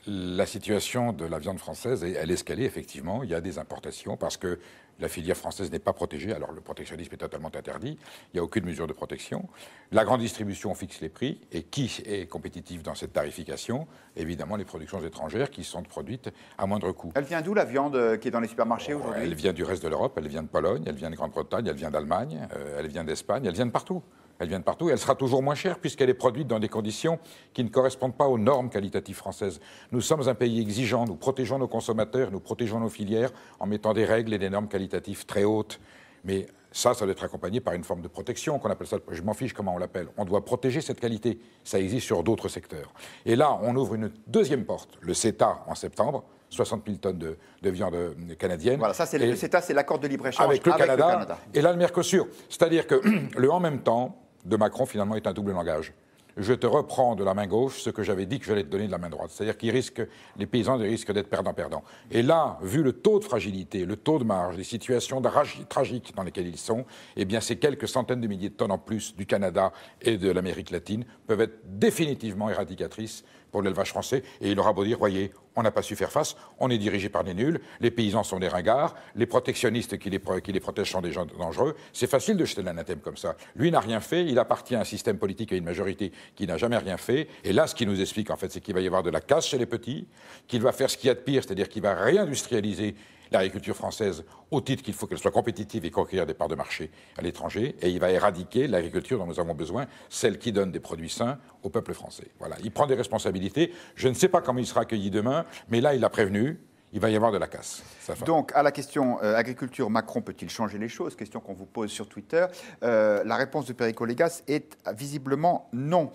La situation de la viande française, elle est escalée, effectivement. Il y a des importations parce que la filière française n'est pas protégée. Alors, le protectionnisme est totalement interdit. Il n'y a aucune mesure de protection. La grande distribution fixe les prix. Et qui est compétitif dans cette tarification? Évidemment, les productions étrangères qui sont produites à moindre coût. Elle vient d'où, la viande qui est dans les supermarchés aujourd'hui? Elle vient du reste de l'Europe. Elle vient de Pologne, elle vient de Grande-Bretagne, elle vient d'Allemagne, elle vient d'Espagne, elle vient de partout. Elle vient de partout et elle sera toujours moins chère puisqu'elle est produite dans des conditions qui ne correspondent pas aux normes qualitatives françaises. Nous sommes un pays exigeant, nous protégeons nos consommateurs, nous protégeons nos filières en mettant des règles et des normes qualitatives très hautes. Mais Ça doit être accompagné par une forme de protection, qu'on appelle ça, je m'en fiche comment on l'appelle. On doit protéger cette qualité. Ça existe sur d'autres secteurs. Et là, on ouvre une deuxième porte, le CETA en septembre, 60 000 tonnes de viande canadienne. Voilà, ça, le CETA, c'est l'accord de libre-échange avec le Canada. Et là, le Mercosur. C'est-à-dire que le « en même temps » de Macron, finalement, est un double langage. Je te reprends de la main gauche ce que j'avais dit que j'allais te donner de la main droite. C'est-à-dire que les paysans risquent d'être perdants-perdants. Et là, vu le taux de fragilité, le taux de marge, les situations tragiques dans lesquelles ils sont, eh bien, ces quelques centaines de milliers de tonnes en plus du Canada et de l'Amérique latine peuvent être définitivement éradicatrices pour l'élevage français. Et il aura beau dire, voyez, on n'a pas su faire face, on est dirigé par des nuls, les paysans sont des ringards, les protectionnistes qui les protègent sont des gens dangereux. C'est facile de jeter l'anathème comme ça. Lui n'a rien fait, il appartient à un système politique et à une majorité qui n'a jamais rien fait. Et là, ce qu'il nous explique, en fait, c'est qu'il va y avoir de la casse chez les petits, qu'il va faire ce qu'il y a de pire, c'est-à-dire qu'il va réindustrialiser l'agriculture française au titre qu'il faut qu'elle soit compétitive et conquérir des parts de marché à l'étranger, et il va éradiquer l'agriculture dont nous avons besoin, celle qui donne des produits sains au peuple français. Voilà, il prend des responsabilités. Je ne sais pas comment il sera accueilli demain, mais là, il a prévenu. Il va y avoir de la casse. Donc, à la question agriculture, Macron peut-il changer les choses? Question qu'on vous pose sur Twitter. La réponse de Perico Légas est visiblement non.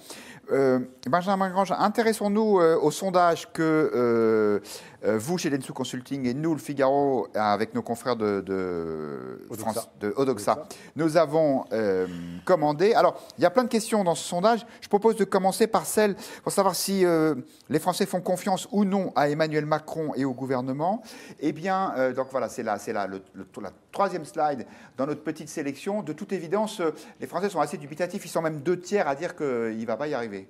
Benjamin Grange, intéressons-nous au sondage que vous, chez Dentsu Consulting, et nous, le Figaro, avec nos confrères de Odoxa, nous avons commandé. Alors, il y a plein de questions dans ce sondage. Je propose de commencer par celle pour savoir si les Français font confiance ou non à Emmanuel Macron et au gouvernement. Eh bien, donc voilà, c'est la troisième slide dans notre petite sélection. De toute évidence, les Français sont assez dubitatifs. Ils sont même 2/3 à dire qu'il ne va pas y arriver.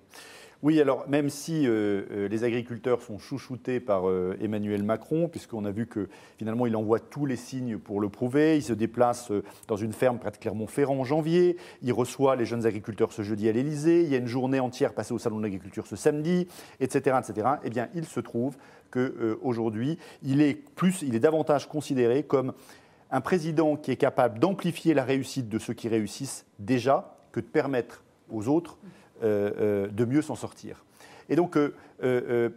Oui, alors même si les agriculteurs sont chouchoutés par Emmanuel Macron, puisqu'on a vu que finalement il envoie tous les signes pour le prouver, il se déplace dans une ferme près de Clermont-Ferrand en janvier, il reçoit les jeunes agriculteurs ce jeudi à l'Élysée, il y a une journée entière passée au Salon de l'Agriculture ce samedi, etc., etc. Eh bien, il se trouve qu'aujourd'hui, il est davantage considéré comme un président qui est capable d'amplifier la réussite de ceux qui réussissent déjà que de permettre aux autres de mieux s'en sortir. Et donc,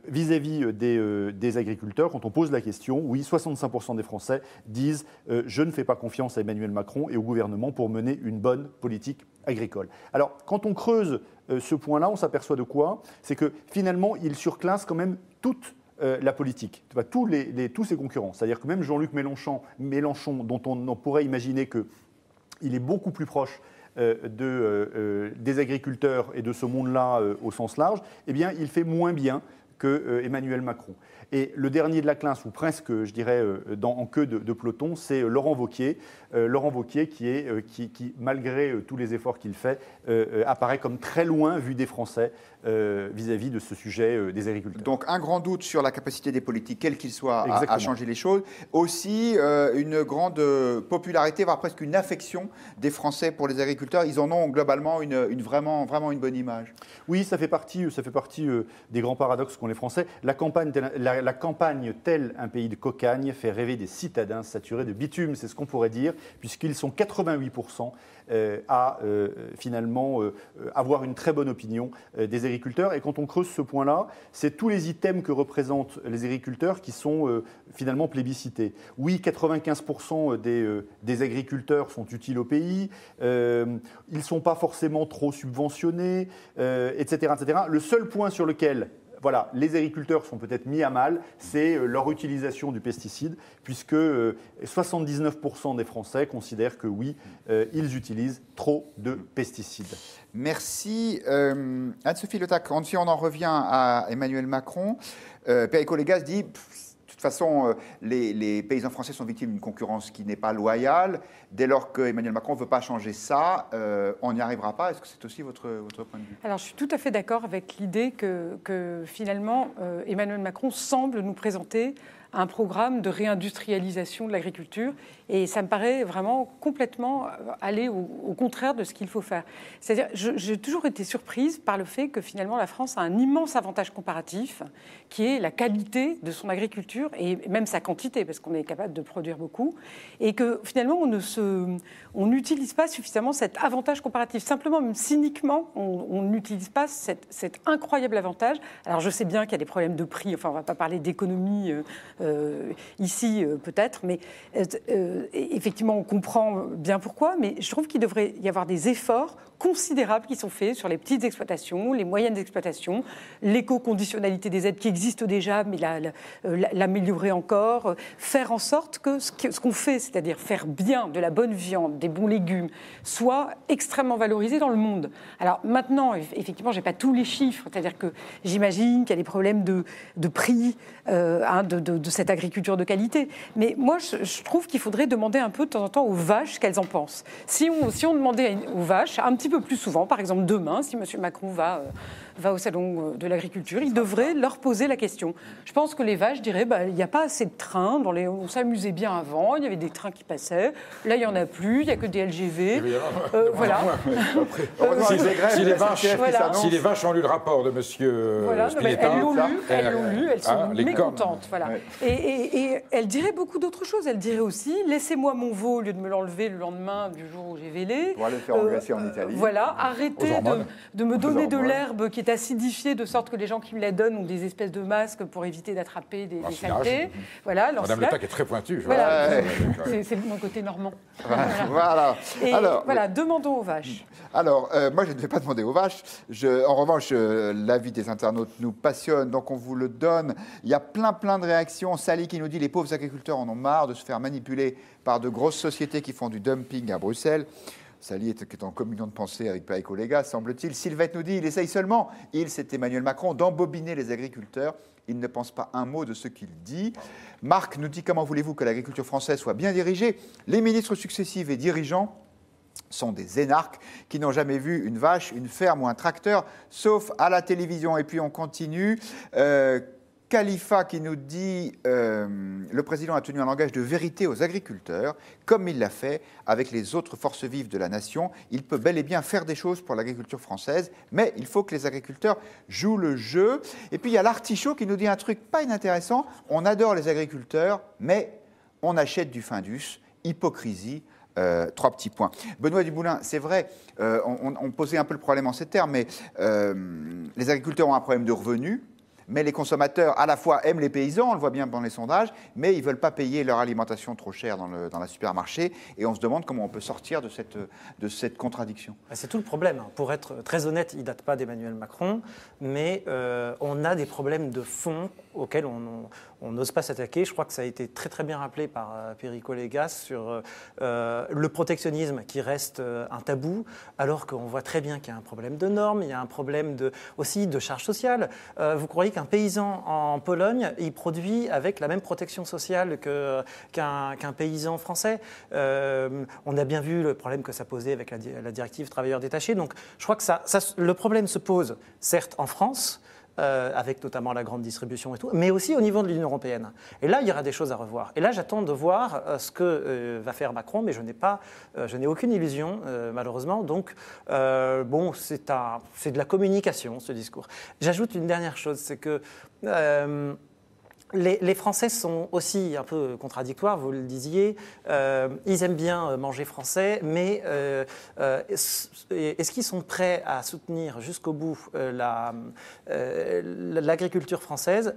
vis-à-vis des agriculteurs, quand on pose la question, oui, 65% des Français disent « je ne fais pas confiance à Emmanuel Macron et au gouvernement pour mener une bonne politique agricole ». Alors, quand on creuse ce point-là, on s'aperçoit de quoi? C'est que finalement, il surclasse quand même toute la politique, tous ses concurrents. C'est-à-dire que même Jean-Luc Mélenchon, dont on pourrait imaginer qu'il est beaucoup plus proche des agriculteurs et de ce monde-là au sens large, eh bien, il fait moins bien que Emmanuel Macron. Et le dernier de la classe, ou presque, je dirais, en queue de peloton, c'est Laurent Wauquiez. Laurent Wauquiez qui, malgré tous les efforts qu'il fait, apparaît comme très loin vu des Français vis-à-vis de ce sujet des agriculteurs. Donc un grand doute sur la capacité des politiques, quels qu'ils soient, à changer les choses. Aussi une grande popularité, voire presque une affection des Français pour les agriculteurs. Ils en ont globalement vraiment une bonne image. Oui, ça fait partie des grands paradoxes qu'ont les Français. La campagne, telle un pays de cocagne, fait rêver des citadins saturés de bitume, c'est ce qu'on pourrait dire, puisqu'ils sont 88% à finalement avoir une très bonne opinion des agriculteurs. Et quand on creuse ce point-là, c'est tous les items que représentent les agriculteurs qui sont finalement plébiscités. Oui, 95% des agriculteurs sont utiles au pays, ils ne sont pas forcément trop subventionnés, etc., etc. Le seul point sur lequel les agriculteurs sont peut-être mis à mal, c'est leur utilisation du pesticide, puisque 79% des Français considèrent que oui, ils utilisent trop de pesticides. Merci. Anne-Sophie Le Tac, si on en revient à Emmanuel Macron, Perico Légas dit... De toute façon, les paysans français sont victimes d'une concurrence qui n'est pas loyale. Dès lors qu'Emmanuel Macron ne veut pas changer ça, on n'y arrivera pas. Est-ce que c'est aussi votre point de vue? Alors, je suis tout à fait d'accord avec l'idée que finalement, Emmanuel Macron semble nous présenter un programme de réindustrialisation de l'agriculture. Et ça me paraît vraiment complètement aller au contraire de ce qu'il faut faire. C'est-à-dire, j'ai toujours été surprise par le fait que finalement la France a un immense avantage comparatif, qui est la qualité de son agriculture et même sa quantité, parce qu'on est capable de produire beaucoup, et que finalement on n'utilise pas suffisamment cet avantage comparatif. Simplement, même cyniquement, on n'utilise pas cet incroyable avantage. Alors je sais bien qu'il y a des problèmes de prix, enfin on ne va pas parler d'économie ici peut-être, mais effectivement on comprend bien pourquoi, mais je trouve qu'il devrait y avoir des efforts considérables qui sont faits sur les petites exploitations, les moyennes exploitations, l'éco-conditionnalité des aides qui existent déjà, mais l'améliorer encore, faire en sorte que ce qu'on fait, c'est-à-dire faire bien de la bonne viande, des bons légumes, soit extrêmement valorisé dans le monde. Alors maintenant, effectivement, je n'ai pas tous les chiffres, c'est-à-dire que j'imagine qu'il y a des problèmes de prix de cette agriculture de qualité, mais moi je trouve qu'il faudrait demander un peu de temps en temps aux vaches qu'elles en pensent. Si on demandait aux vaches un petit peu plus souvent, par exemple demain, si M. Macron va au salon de l'agriculture, il devrait leur poser la question. Je pense que les vaches diraient il n'y a pas assez de trains, on s'amusait bien avant, il y avait des trains qui passaient, là il n'y en a plus, il n'y a que des LGV. Voilà. Si les vaches ont lu le rapport de M. Spinetta, elles l'ont lu, elles sont les mécontentes. Voilà. Et elles diraient beaucoup d'autres choses. Elles diraient aussi, laissez-moi mon veau au lieu de me l'enlever le lendemain du jour où j'ai vélé. Pour aller le faire engraisser en Italie. Voilà, arrêtez de me donner de l'herbe qui est acidifiée de sorte que les gens qui me la donnent ont des espèces de masques pour éviter d'attraper des saletés. Voilà, Madame Letac est très pointue. Voilà. C'est mon côté normand. Voilà. Et voilà, demandons aux vaches. Alors, moi, je ne vais pas demander aux vaches. En revanche, l'avis des internautes nous passionne, donc on vous le donne. Il y a plein de réactions. Sally qui nous dit « Les pauvres agriculteurs en ont marre de se faire manipuler par de grosses sociétés qui font du dumping à Bruxelles ». Sally est en communion de pensée avec Paeco Lega, semble-t-il. Sylvette nous dit « Il essaye seulement, c'est Emmanuel Macron, d'embobiner les agriculteurs. Il ne pense pas un mot de ce qu'il dit. » Marc nous dit « Comment voulez-vous que l'agriculture française soit bien dirigée ? Les ministres successifs et dirigeants sont des énarques qui n'ont jamais vu une vache, une ferme ou un tracteur, sauf à la télévision. » Et puis on continue. Khalifa qui nous dit le président a tenu un langage de vérité aux agriculteurs, comme il l'a fait avec les autres forces vives de la nation. Il peut bel et bien faire des choses pour l'agriculture française, mais il faut que les agriculteurs jouent le jeu. Et puis il y a l'Artichaut qui nous dit un truc pas inintéressant. On adore les agriculteurs, mais on achète du Findus. Hypocrisie. 3 petits points. Benoît Dumoulin, c'est vrai, on posait un peu le problème en ces termes, mais les agriculteurs ont un problème de revenus. Mais les consommateurs, à la fois, aiment les paysans, on le voit bien dans les sondages, mais ils ne veulent pas payer leur alimentation trop chère dans la supermarché. Et on se demande comment on peut sortir de cette contradiction. C'est tout le problème. Pour être très honnête, il ne date pas d'Emmanuel Macron, mais on a des problèmes de fond auxquels on n'ose pas s'attaquer. Je crois que ça a été très bien rappelé par Perico Légas sur le protectionnisme qui reste un tabou, alors qu'on voit très bien qu'il y a un problème de normes, il y a un problème aussi de charge sociale. Vous croyez qu'un paysan en Pologne, il produit avec la même protection sociale qu'un paysan français? On a bien vu le problème que ça posait avec la directive travailleurs détachés. Donc je crois que le problème se pose, certes, en France, avec notamment la grande distribution et tout, mais aussi au niveau de l'Union européenne. Et là, il y aura des choses à revoir. Et là, j'attends de voir ce que va faire Macron, mais je n'ai aucune illusion, malheureusement. Donc, c'est de la communication, ce discours. J'ajoute une dernière chose, c'est que les Français sont aussi un peu contradictoires, vous le disiez. Ils aiment bien manger français, mais est-ce qu'ils sont prêts à soutenir jusqu'au bout l'agriculture française?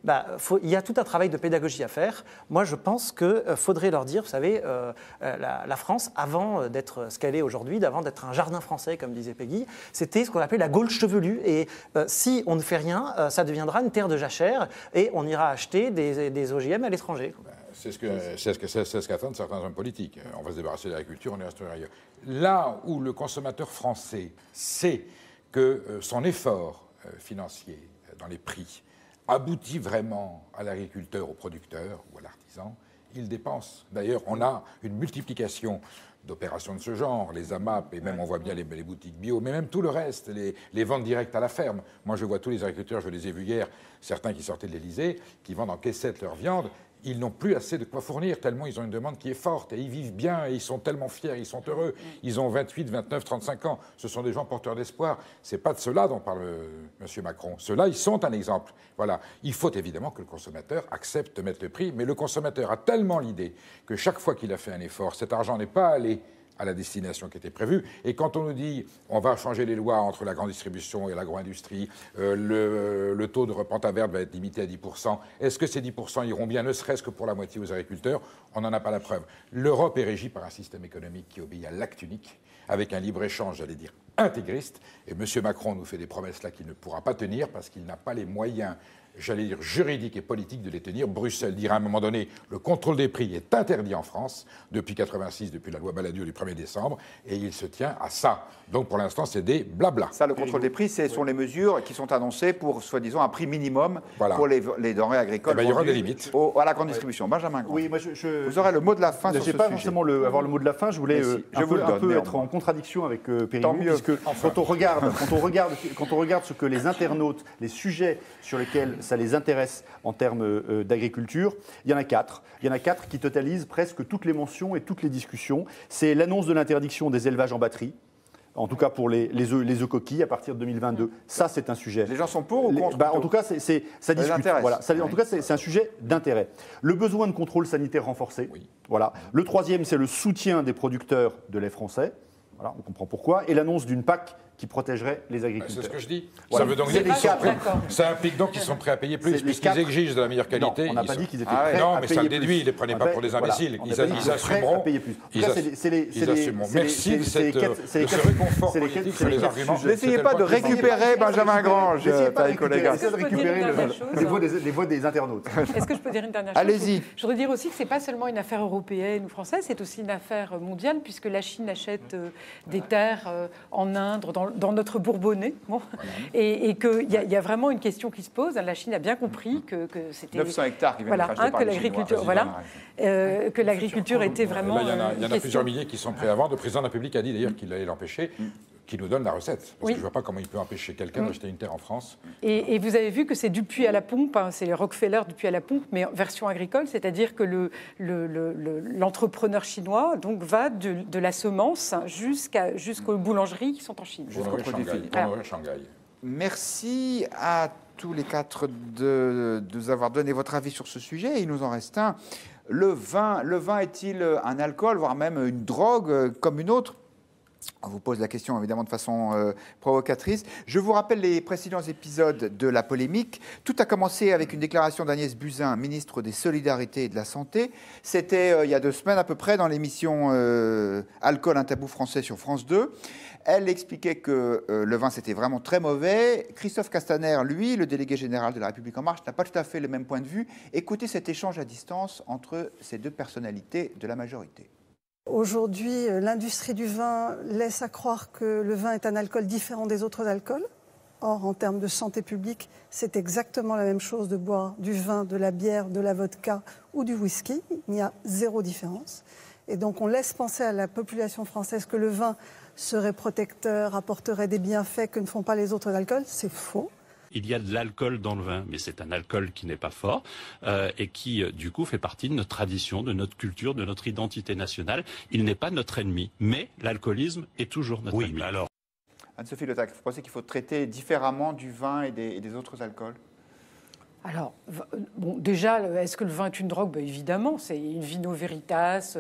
Il y a tout un travail de pédagogie à faire. Moi, je pense qu'il faudrait leur dire, vous savez, la France, avant d'être ce qu'elle est aujourd'hui, avant d'être un jardin français, comme disait Peggy, c'était ce qu'on appelait la Gaule chevelue. Et si on ne fait rien, ça deviendra une terre de jachère et on ira acheter des OGM à l'étranger. C'est ce qu'attendent certains hommes politiques. On va se débarrasser de l'agriculture, on y restera ailleurs. Là où le consommateur français sait que son effort financier dans les prix aboutit vraiment à l'agriculteur, au producteur ou à l'artisan, il dépense. D'ailleurs, on a une multiplication d'opérations de ce genre, les AMAP, et même on voit bien les boutiques bio, mais même tout le reste, les ventes directes à la ferme. Moi, je vois tous les agriculteurs, je les ai vus hier, certains qui sortaient de l'Élysée, qui vendent en caissette leur viande. Ils n'ont plus assez de quoi fournir, tellement ils ont une demande qui est forte. Et ils vivent bien, et ils sont tellement fiers, ils sont heureux. Ils ont 28, 29, 35 ans. Ce sont des gens porteurs d'espoir. Ce n'est pas de cela dont parle M. Macron. Ceux-là, ils sont un exemple. Voilà. Il faut évidemment que le consommateur accepte de mettre le prix, mais le consommateur a tellement l'idée que chaque fois qu'il a fait un effort, cet argent n'est pas allé à la destination qui était prévue. Et quand on nous dit on va changer les lois entre la grande distribution et l'agro-industrie, le taux de repente verte va être limité à 10%, est-ce que ces 10% iront bien, ne serait-ce que pour la moitié aux agriculteurs? On n'en a pas la preuve. L'Europe est régie par un système économique qui obéit à l'acte unique, avec un libre-échange, j'allais dire, intégriste. Et M. Macron nous fait des promesses là qu'il ne pourra pas tenir parce qu'il n'a pas les moyens, j'allais dire, juridiques et politiques de les tenir. Bruxelles dira à un moment donné, le contrôle des prix est interdit en France depuis 86, depuis la loi Balladur du 1er décembre, et il se tient à ça. Donc pour l'instant, c'est des blabla. Ça, le contrôle des prix, ce sont les mesures qui sont annoncées pour, soi-disant, un prix minimum pour les denrées agricoles. Eh ben, il y aura des limites. À la grande distribution. Benjamin Grand. Oui, moi vous aurez le mot de la fin sur ce sujet. Je n'ai pas forcément avoir le mot de la fin. Je voulais un peu être en contradiction avec Périgord, puisque quand on regarde ce que les internautes, les sujets sur lesquels ça les intéresse en termes d'agriculture, il y en a 4. Il y en a 4 qui totalisent presque toutes les mentions et toutes les discussions. C'est l'annonce de l'interdiction des élevages en batterie. En tout cas pour les œufs coquilles à partir de 2022. Ça, c'est un sujet. Les gens sont pour ou contre? En tout cas, ça discute. Voilà. En tout cas, c'est un sujet d'intérêt. Le besoin de contrôle sanitaire renforcé. Oui. Voilà. Le troisième, c'est le soutien des producteurs de lait français. Voilà, on comprend pourquoi. Et l'annonce d'une PAC qui protégerait les agriculteurs. C'est ce que je dis. Voilà. Ça veut donc dire ça implique donc qu'ils sont prêts à payer plus, puisqu'ils exigent de la meilleure qualité. Non, on n'a pas dit qu'ils étaient prêts à payer plus. Non, mais ça le déduit, ils ne les prenaient pas pour des imbéciles. Ils assumeront. Ils assumeront. Merci de ce réconfort politique sur les arguments. N'essayez pas de récupérer Benjamin Grange, collègue. Essayez de récupérer les voix des internautes. Est-ce que je peux dire une dernière chose? Allez-y. Je voudrais dire aussi que ce n'est pas seulement une affaire européenne ou française, c'est aussi une affaire mondiale, puisque la Chine achète des terres en Inde, dans notre Bourbonnais, et qu'il y a vraiment une question qui se pose. La Chine a bien compris que c'était 900 hectares qui viennent voilà, par que l'agriculture, que l'agriculture était vraiment. Il y en a plusieurs milliers qui sont prêts à vendre. Le président de la République a dit d'ailleurs qu'il allait l'empêcher. Qui nous donne la recette. Parce que je ne vois pas comment il peut empêcher quelqu'un d'acheter une terre en France. Et vous avez vu que c'est du puits à la pompe, c'est Rockefeller du puits à la pompe, mais en version agricole, c'est-à-dire que l'entrepreneur chinois donc, va de la semence jusqu'aux boulangeries qui sont en Chine. Shanghai. Merci à tous les 4 de nous avoir donné votre avis sur ce sujet. Il nous en reste un. Le vin est-il un alcool, voire même une drogue comme une autre? On vous pose la question évidemment de façon provocatrice. Je vous rappelle les précédents épisodes de la polémique. Tout a commencé avec une déclaration d'Agnès Buzyn, ministre des Solidarités et de la Santé. C'était il y a 2 semaines à peu près dans l'émission Alcool, un tabou français sur France 2. Elle expliquait que le vin, c'était vraiment très mauvais. Christophe Castaner, lui, le délégué général de La République En Marche, n'a pas tout à fait le même point de vue. Écoutez cet échange à distance entre ces 2 personnalités de la majorité. Aujourd'hui, l'industrie du vin laisse à croire que le vin est un alcool différent des autres alcools. Or, en termes de santé publique, c'est exactement la même chose de boire du vin, de la bière, de la vodka ou du whisky. Il y a 0 différence. Et donc, on laisse penser à la population française que le vin serait protecteur, apporterait des bienfaits que ne font pas les autres alcools. C'est faux. Il y a de l'alcool dans le vin, mais c'est un alcool qui n'est pas fort et qui, du coup, fait partie de notre tradition, de notre culture, de notre identité nationale. Il n'est pas notre ennemi, mais l'alcoolisme est toujours notre ennemi. Alors... Anne-Sophie Le Tac, vous pensez qu'il faut traiter différemment du vin et des autres alcools? Alors, bon, déjà, est-ce que le vin est une drogue? Évidemment, c'est une vino veritas,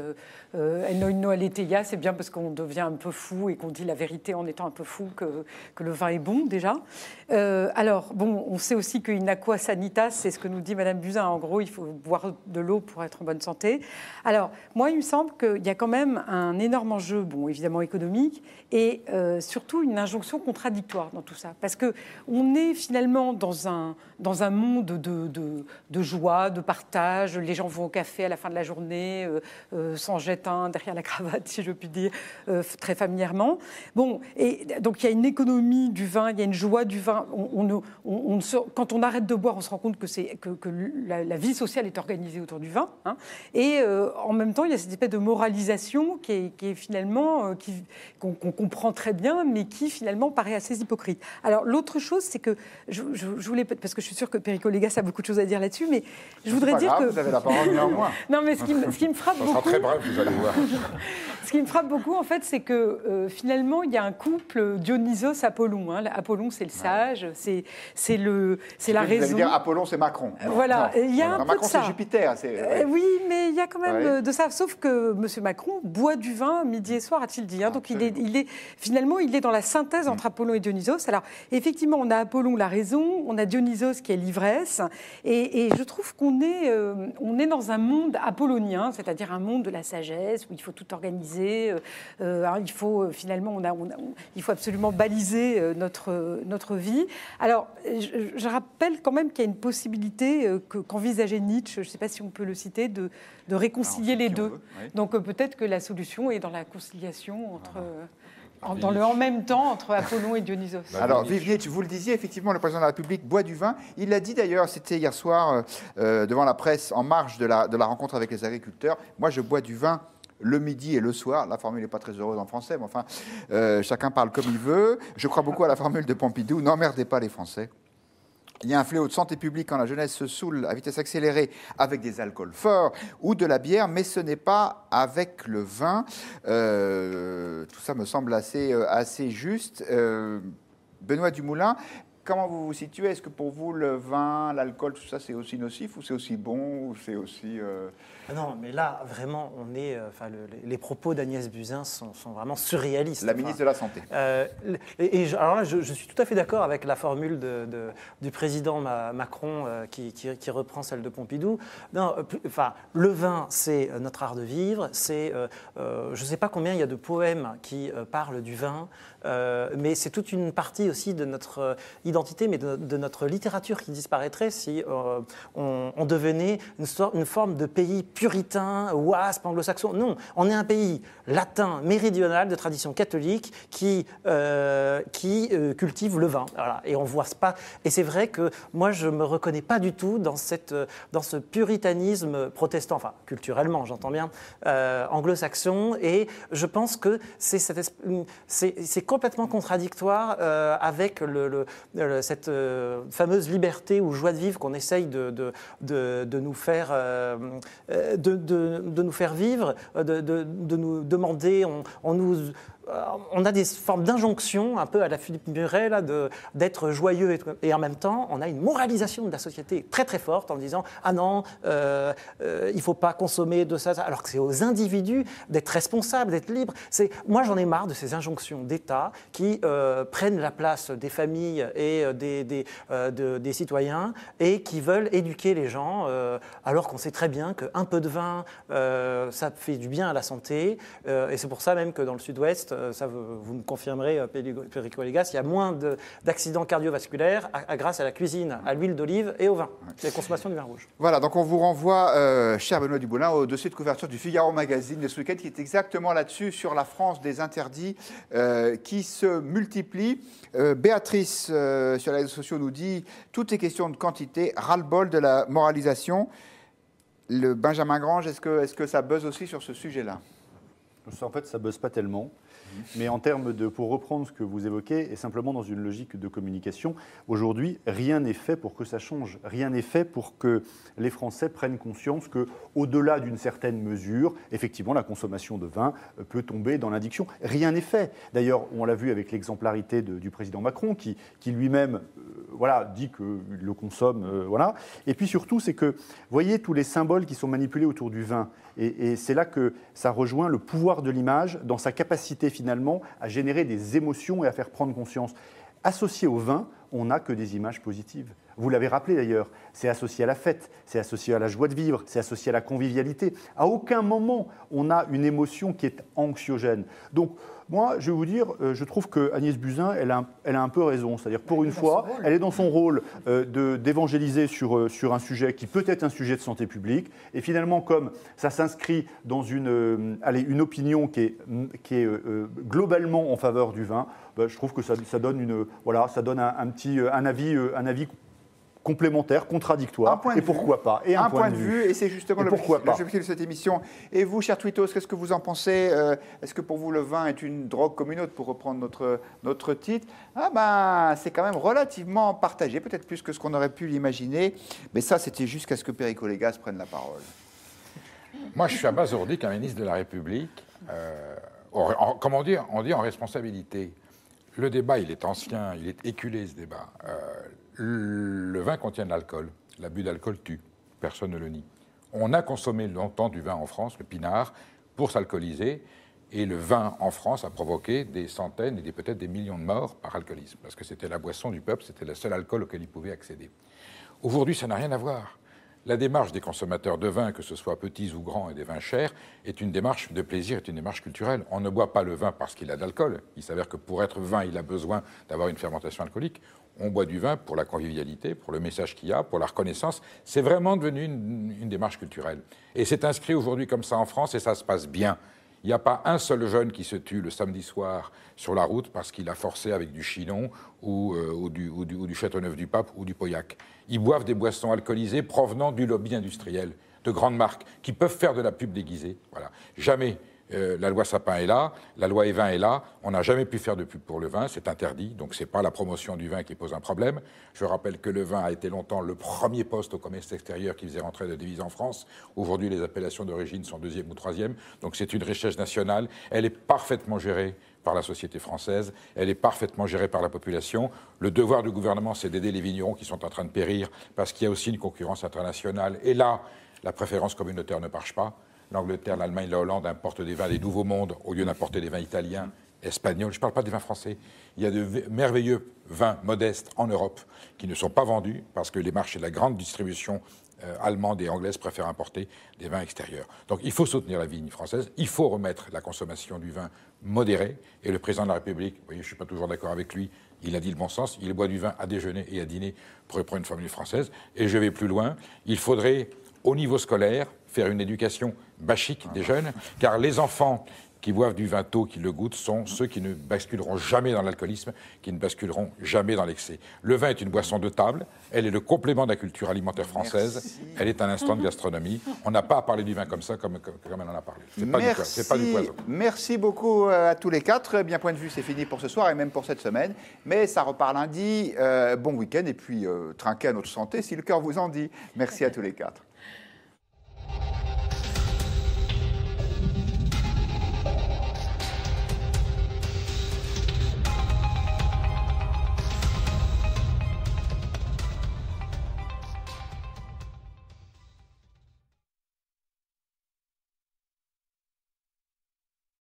no aletheia, c'est bien parce qu'on devient un peu fou et qu'on dit la vérité en étant un peu fou que le vin est bon, déjà. Alors, bon, on sait aussi qu'une aqua sanitas, c'est ce que nous dit Madame Buzyn. En gros, il faut boire de l'eau pour être en bonne santé. Alors, moi, il me semble qu'il y a quand même un énorme enjeu, bon, évidemment économique, et surtout une injonction contradictoire dans tout ça. Parce qu'on est finalement dans un monde de joie, de partage. Les gens vont au café à la fin de la journée, s'en jettent un derrière la cravate, si je puis dire, très familièrement. Bon, et donc il y a une économie du vin, il y a une joie du vin. Quand on arrête de boire, on se rend compte que la vie sociale est organisée autour du vin. Hein, et en même temps, il y a cette espèce de moralisation qui est finalement qu'on comprend très bien, mais qui finalement paraît assez hypocrite. Alors l'autre chose, c'est que je voulais, parce que je suis sûre que Perico Légas Légas a beaucoup de choses à dire là-dessus, mais je voudrais C'est pas dire grave, que... vous avez la parole néanmoins. Non, mais ce qui me frappe Ça sera beaucoup... très bref, vous allez voir. Ce qui me frappe beaucoup, en fait, c'est que finalement, il y a un couple Dionysos-Apollon. Hein. Apollon, c'est le sage, c'est la Vous allez raison. dire Apollon, c'est Macron. Non, Voilà, non. il y a un peu Macron, de ça. c'est Jupiter. Oui, mais il y a quand même Ouais. de ça. Sauf que M. Macron boit du vin midi et soir, a-t-il dit. Hein. Donc finalement, il est dans la synthèse entre Apollon et Dionysos. Alors, effectivement, on a Apollon, la raison, on a Dionysos qui est l'ivresse. Et je trouve qu'on est dans un monde apollonien, c'est-à-dire un monde de la sagesse, où il faut tout organiser. Il faut finalement, il faut absolument baliser notre vie. Alors, je rappelle quand même qu'il y a une possibilité qu'envisageait Nietzsche, je ne sais pas si on peut le citer, de réconcilier les deux. Oui. Donc peut-être que la solution est dans la conciliation dans le en même temps entre Apollon et Dionysos. Alors, Vive Nietzsche, vous le disiez, effectivement, le président de la République boit du vin. Il l'a dit d'ailleurs, c'était hier soir devant la presse, en marge de la rencontre avec les agriculteurs. Moi, je bois du vin le midi et le soir. La formule n'est pas très heureuse en français, mais enfin, chacun parle comme il veut. Je crois beaucoup à la formule de Pompidou, n'emmerdez pas les Français. Il y a un fléau de santé publique quand la jeunesse se saoule à vitesse accélérée avec des alcools forts ou de la bière, mais ce n'est pas avec le vin. Tout ça me semble assez juste. Benoît Dumoulin, comment vous vous situez? Est-ce que pour vous, le vin, l'alcool, tout ça, c'est aussi nocif ou c'est aussi bon ou c'est aussi... Non, mais là, vraiment, les propos d'Agnès Buzyn sont vraiment surréalistes. La ministre de la Santé. Alors là, je suis tout à fait d'accord avec la formule du président Macron qui reprend celle de Pompidou. Non, le vin, c'est notre art de vivre. C'est, je ne sais pas combien il y a de poèmes qui parlent du vin, mais c'est toute une partie aussi de notre identité, mais de notre littérature qui disparaîtrait si on devenait une forme de pays puritain, wasp, anglo-saxon. Non, on est un pays latin, méridional, de tradition catholique qui cultive le vin. Voilà. Et on voit pas. Et c'est vrai que moi, je me reconnais pas du tout dans ce puritanisme protestant, enfin culturellement, j'entends bien, anglo-saxon. Et je pense que c'est complètement contradictoire avec cette fameuse liberté ou joie de vivre qu'on essaye de nous faire vivre, de nous demander, on a des formes d'injonction, un peu à la Philippe Muret, là, d'être joyeux. Et en même temps, on a une moralisation de la société très très forte en disant « Ah non, il ne faut pas consommer de ça », alors que c'est aux individus d'être responsables, d'être libres. Moi, j'en ai marre de ces injonctions d'État qui prennent la place des familles et des citoyens et qui veulent éduquer les gens, alors qu'on sait très bien qu'un peu de vin, ça fait du bien à la santé. Et c'est pour ça même que dans le Sud-Ouest, ça vous me confirmerez, Perico Légas, il y a moins d'accidents cardiovasculaires grâce à la cuisine, à l'huile d'olive et au vin, la consommation du vin rouge. Voilà, donc on vous renvoie, cher Benoît Dumoulin, au dossier de couverture du Figaro Magazine de ce week-end qui est exactement là-dessus, sur la France des interdits qui se multiplient. Béatrice, sur les réseaux sociaux, nous dit « Tout est question de quantité, ras-le-bol de la moralisation ». Le Benjamin Grange, est-ce que ça buzz aussi sur ce sujet-là? En fait, ça ne buzz pas tellement. Mais en termes pour reprendre ce que vous évoquez, et simplement dans une logique de communication, aujourd'hui, rien n'est fait pour que ça change. Rien n'est fait pour que les Français prennent conscience qu'au-delà d'une certaine mesure, effectivement, la consommation de vin peut tomber dans l'addiction. Rien n'est fait. D'ailleurs, on l'a vu avec l'exemplarité du président Macron, qui lui-même dit qu'il le consomme. Et puis surtout, c'est que, voyez tous les symboles qui sont manipulés autour du vin. Et c'est là que ça rejoint le pouvoir de l'image dans sa capacité finalement à générer des émotions et à faire prendre conscience. Associé au vin, on n'a que des images positives. Vous l'avez rappelé d'ailleurs, c'est associé à la fête, c'est associé à la joie de vivre, c'est associé à la convivialité. À aucun moment, on a une émotion qui est anxiogène. Donc, moi, je vais vous dire, je trouve qu'Agnès Buzyn, elle a un peu raison. C'est-à-dire, pour une fois, elle est dans son rôle d'évangéliser sur un sujet qui peut être un sujet de santé publique. Et finalement, comme ça s'inscrit dans une opinion qui est globalement en faveur du vin, je trouve que ça donne un avis complémentaires, contradictoires, et pourquoi pas. Et un point de vue, et c'est justement l'objectif de cette émission. Et vous, cher Twittos, qu'est-ce que vous en pensez? Est-ce que pour vous, le vin est une drogue comme une autre, pour reprendre notre titre? Ah ben, c'est quand même relativement partagé, peut-être plus que ce qu'on aurait pu l'imaginer. Mais ça, c'était jusqu'à ce que Perico Légas prenne la parole. Moi, je suis abasourdi qu'un ministre de la République, comment dire, on dit en responsabilité. Le débat, il est ancien, il est éculé, ce débat. Le vin contient de l'alcool. L'abus d'alcool tue. Personne ne le nie. On a consommé longtemps du vin en France, le pinard, pour s'alcooliser. Et le vin en France a provoqué des centaines et peut-être des millions de morts par alcoolisme. Parce que c'était la boisson du peuple, c'était le seul alcool auquel ils pouvaient accéder. Aujourd'hui, ça n'a rien à voir. La démarche des consommateurs de vin, que ce soit petits ou grands et des vins chers, est une démarche de plaisir, est une démarche culturelle. On ne boit pas le vin parce qu'il a de l'alcool. Il s'avère que pour être vin, il a besoin d'avoir une fermentation alcoolique. On boit du vin pour la convivialité, pour le message qu'il y a, pour la reconnaissance. C'est vraiment devenu une démarche culturelle. Et c'est inscrit aujourd'hui comme ça en France et ça se passe bien. Il n'y a pas un seul jeune qui se tue le samedi soir sur la route parce qu'il a forcé avec du Chinon ou du Châteauneuf-du-Pape ou du Pauillac. Ils boivent des boissons alcoolisées provenant du lobby industriel, de grandes marques, qui peuvent faire de la pub déguisée. Voilà. Jamais la loi Sapin est là, la loi Evin est là, on n'a jamais pu faire de pub pour le vin, c'est interdit, donc ce n'est pas la promotion du vin qui pose un problème. Je rappelle que le vin a été longtemps le premier poste au commerce extérieur qui faisait rentrer de devises en France. Aujourd'hui, les appellations d'origine sont 2e ou 3e, donc c'est une richesse nationale, elle est parfaitement gérée par la société française, elle est parfaitement gérée par la population. Le devoir du gouvernement, c'est d'aider les vignerons qui sont en train de périr, parce qu'il y a aussi une concurrence internationale, et là, la préférence communautaire ne marche pas. L'Angleterre, l'Allemagne, la Hollande importent des vins des nouveaux mondes au lieu d'importer des vins italiens, espagnols. Je ne parle pas des vins français. Il y a de merveilleux vins modestes en Europe qui ne sont pas vendus parce que les marchés de la grande distribution allemande et anglaise préfèrent importer des vins extérieurs. Donc il faut soutenir la vigne française, il faut remettre la consommation du vin modérée. Et le président de la République, vous voyez, je ne suis pas toujours d'accord avec lui, il a dit le bon sens, il boit du vin à déjeuner et à dîner pour une famille française. Et je vais plus loin, il faudrait, au niveau scolaire, faire une éducation bachique des jeunes, car les enfants qui boivent du vin tôt, qui le goûtent, sont ceux qui ne basculeront jamais dans l'alcoolisme, qui ne basculeront jamais dans l'excès. Le vin est une boisson de table, elle est le complément de la culture alimentaire française, elle est un instant de gastronomie. On n'a pas à parler du vin comme ça, comme elle en a parlé. C'est pas du poison. Merci beaucoup à tous les quatre. Bien, point de vue, c'est fini pour ce soir et même pour cette semaine. Mais ça repart lundi. Bon week-end et puis trinquez à notre santé si le cœur vous en dit. Merci à tous les quatre.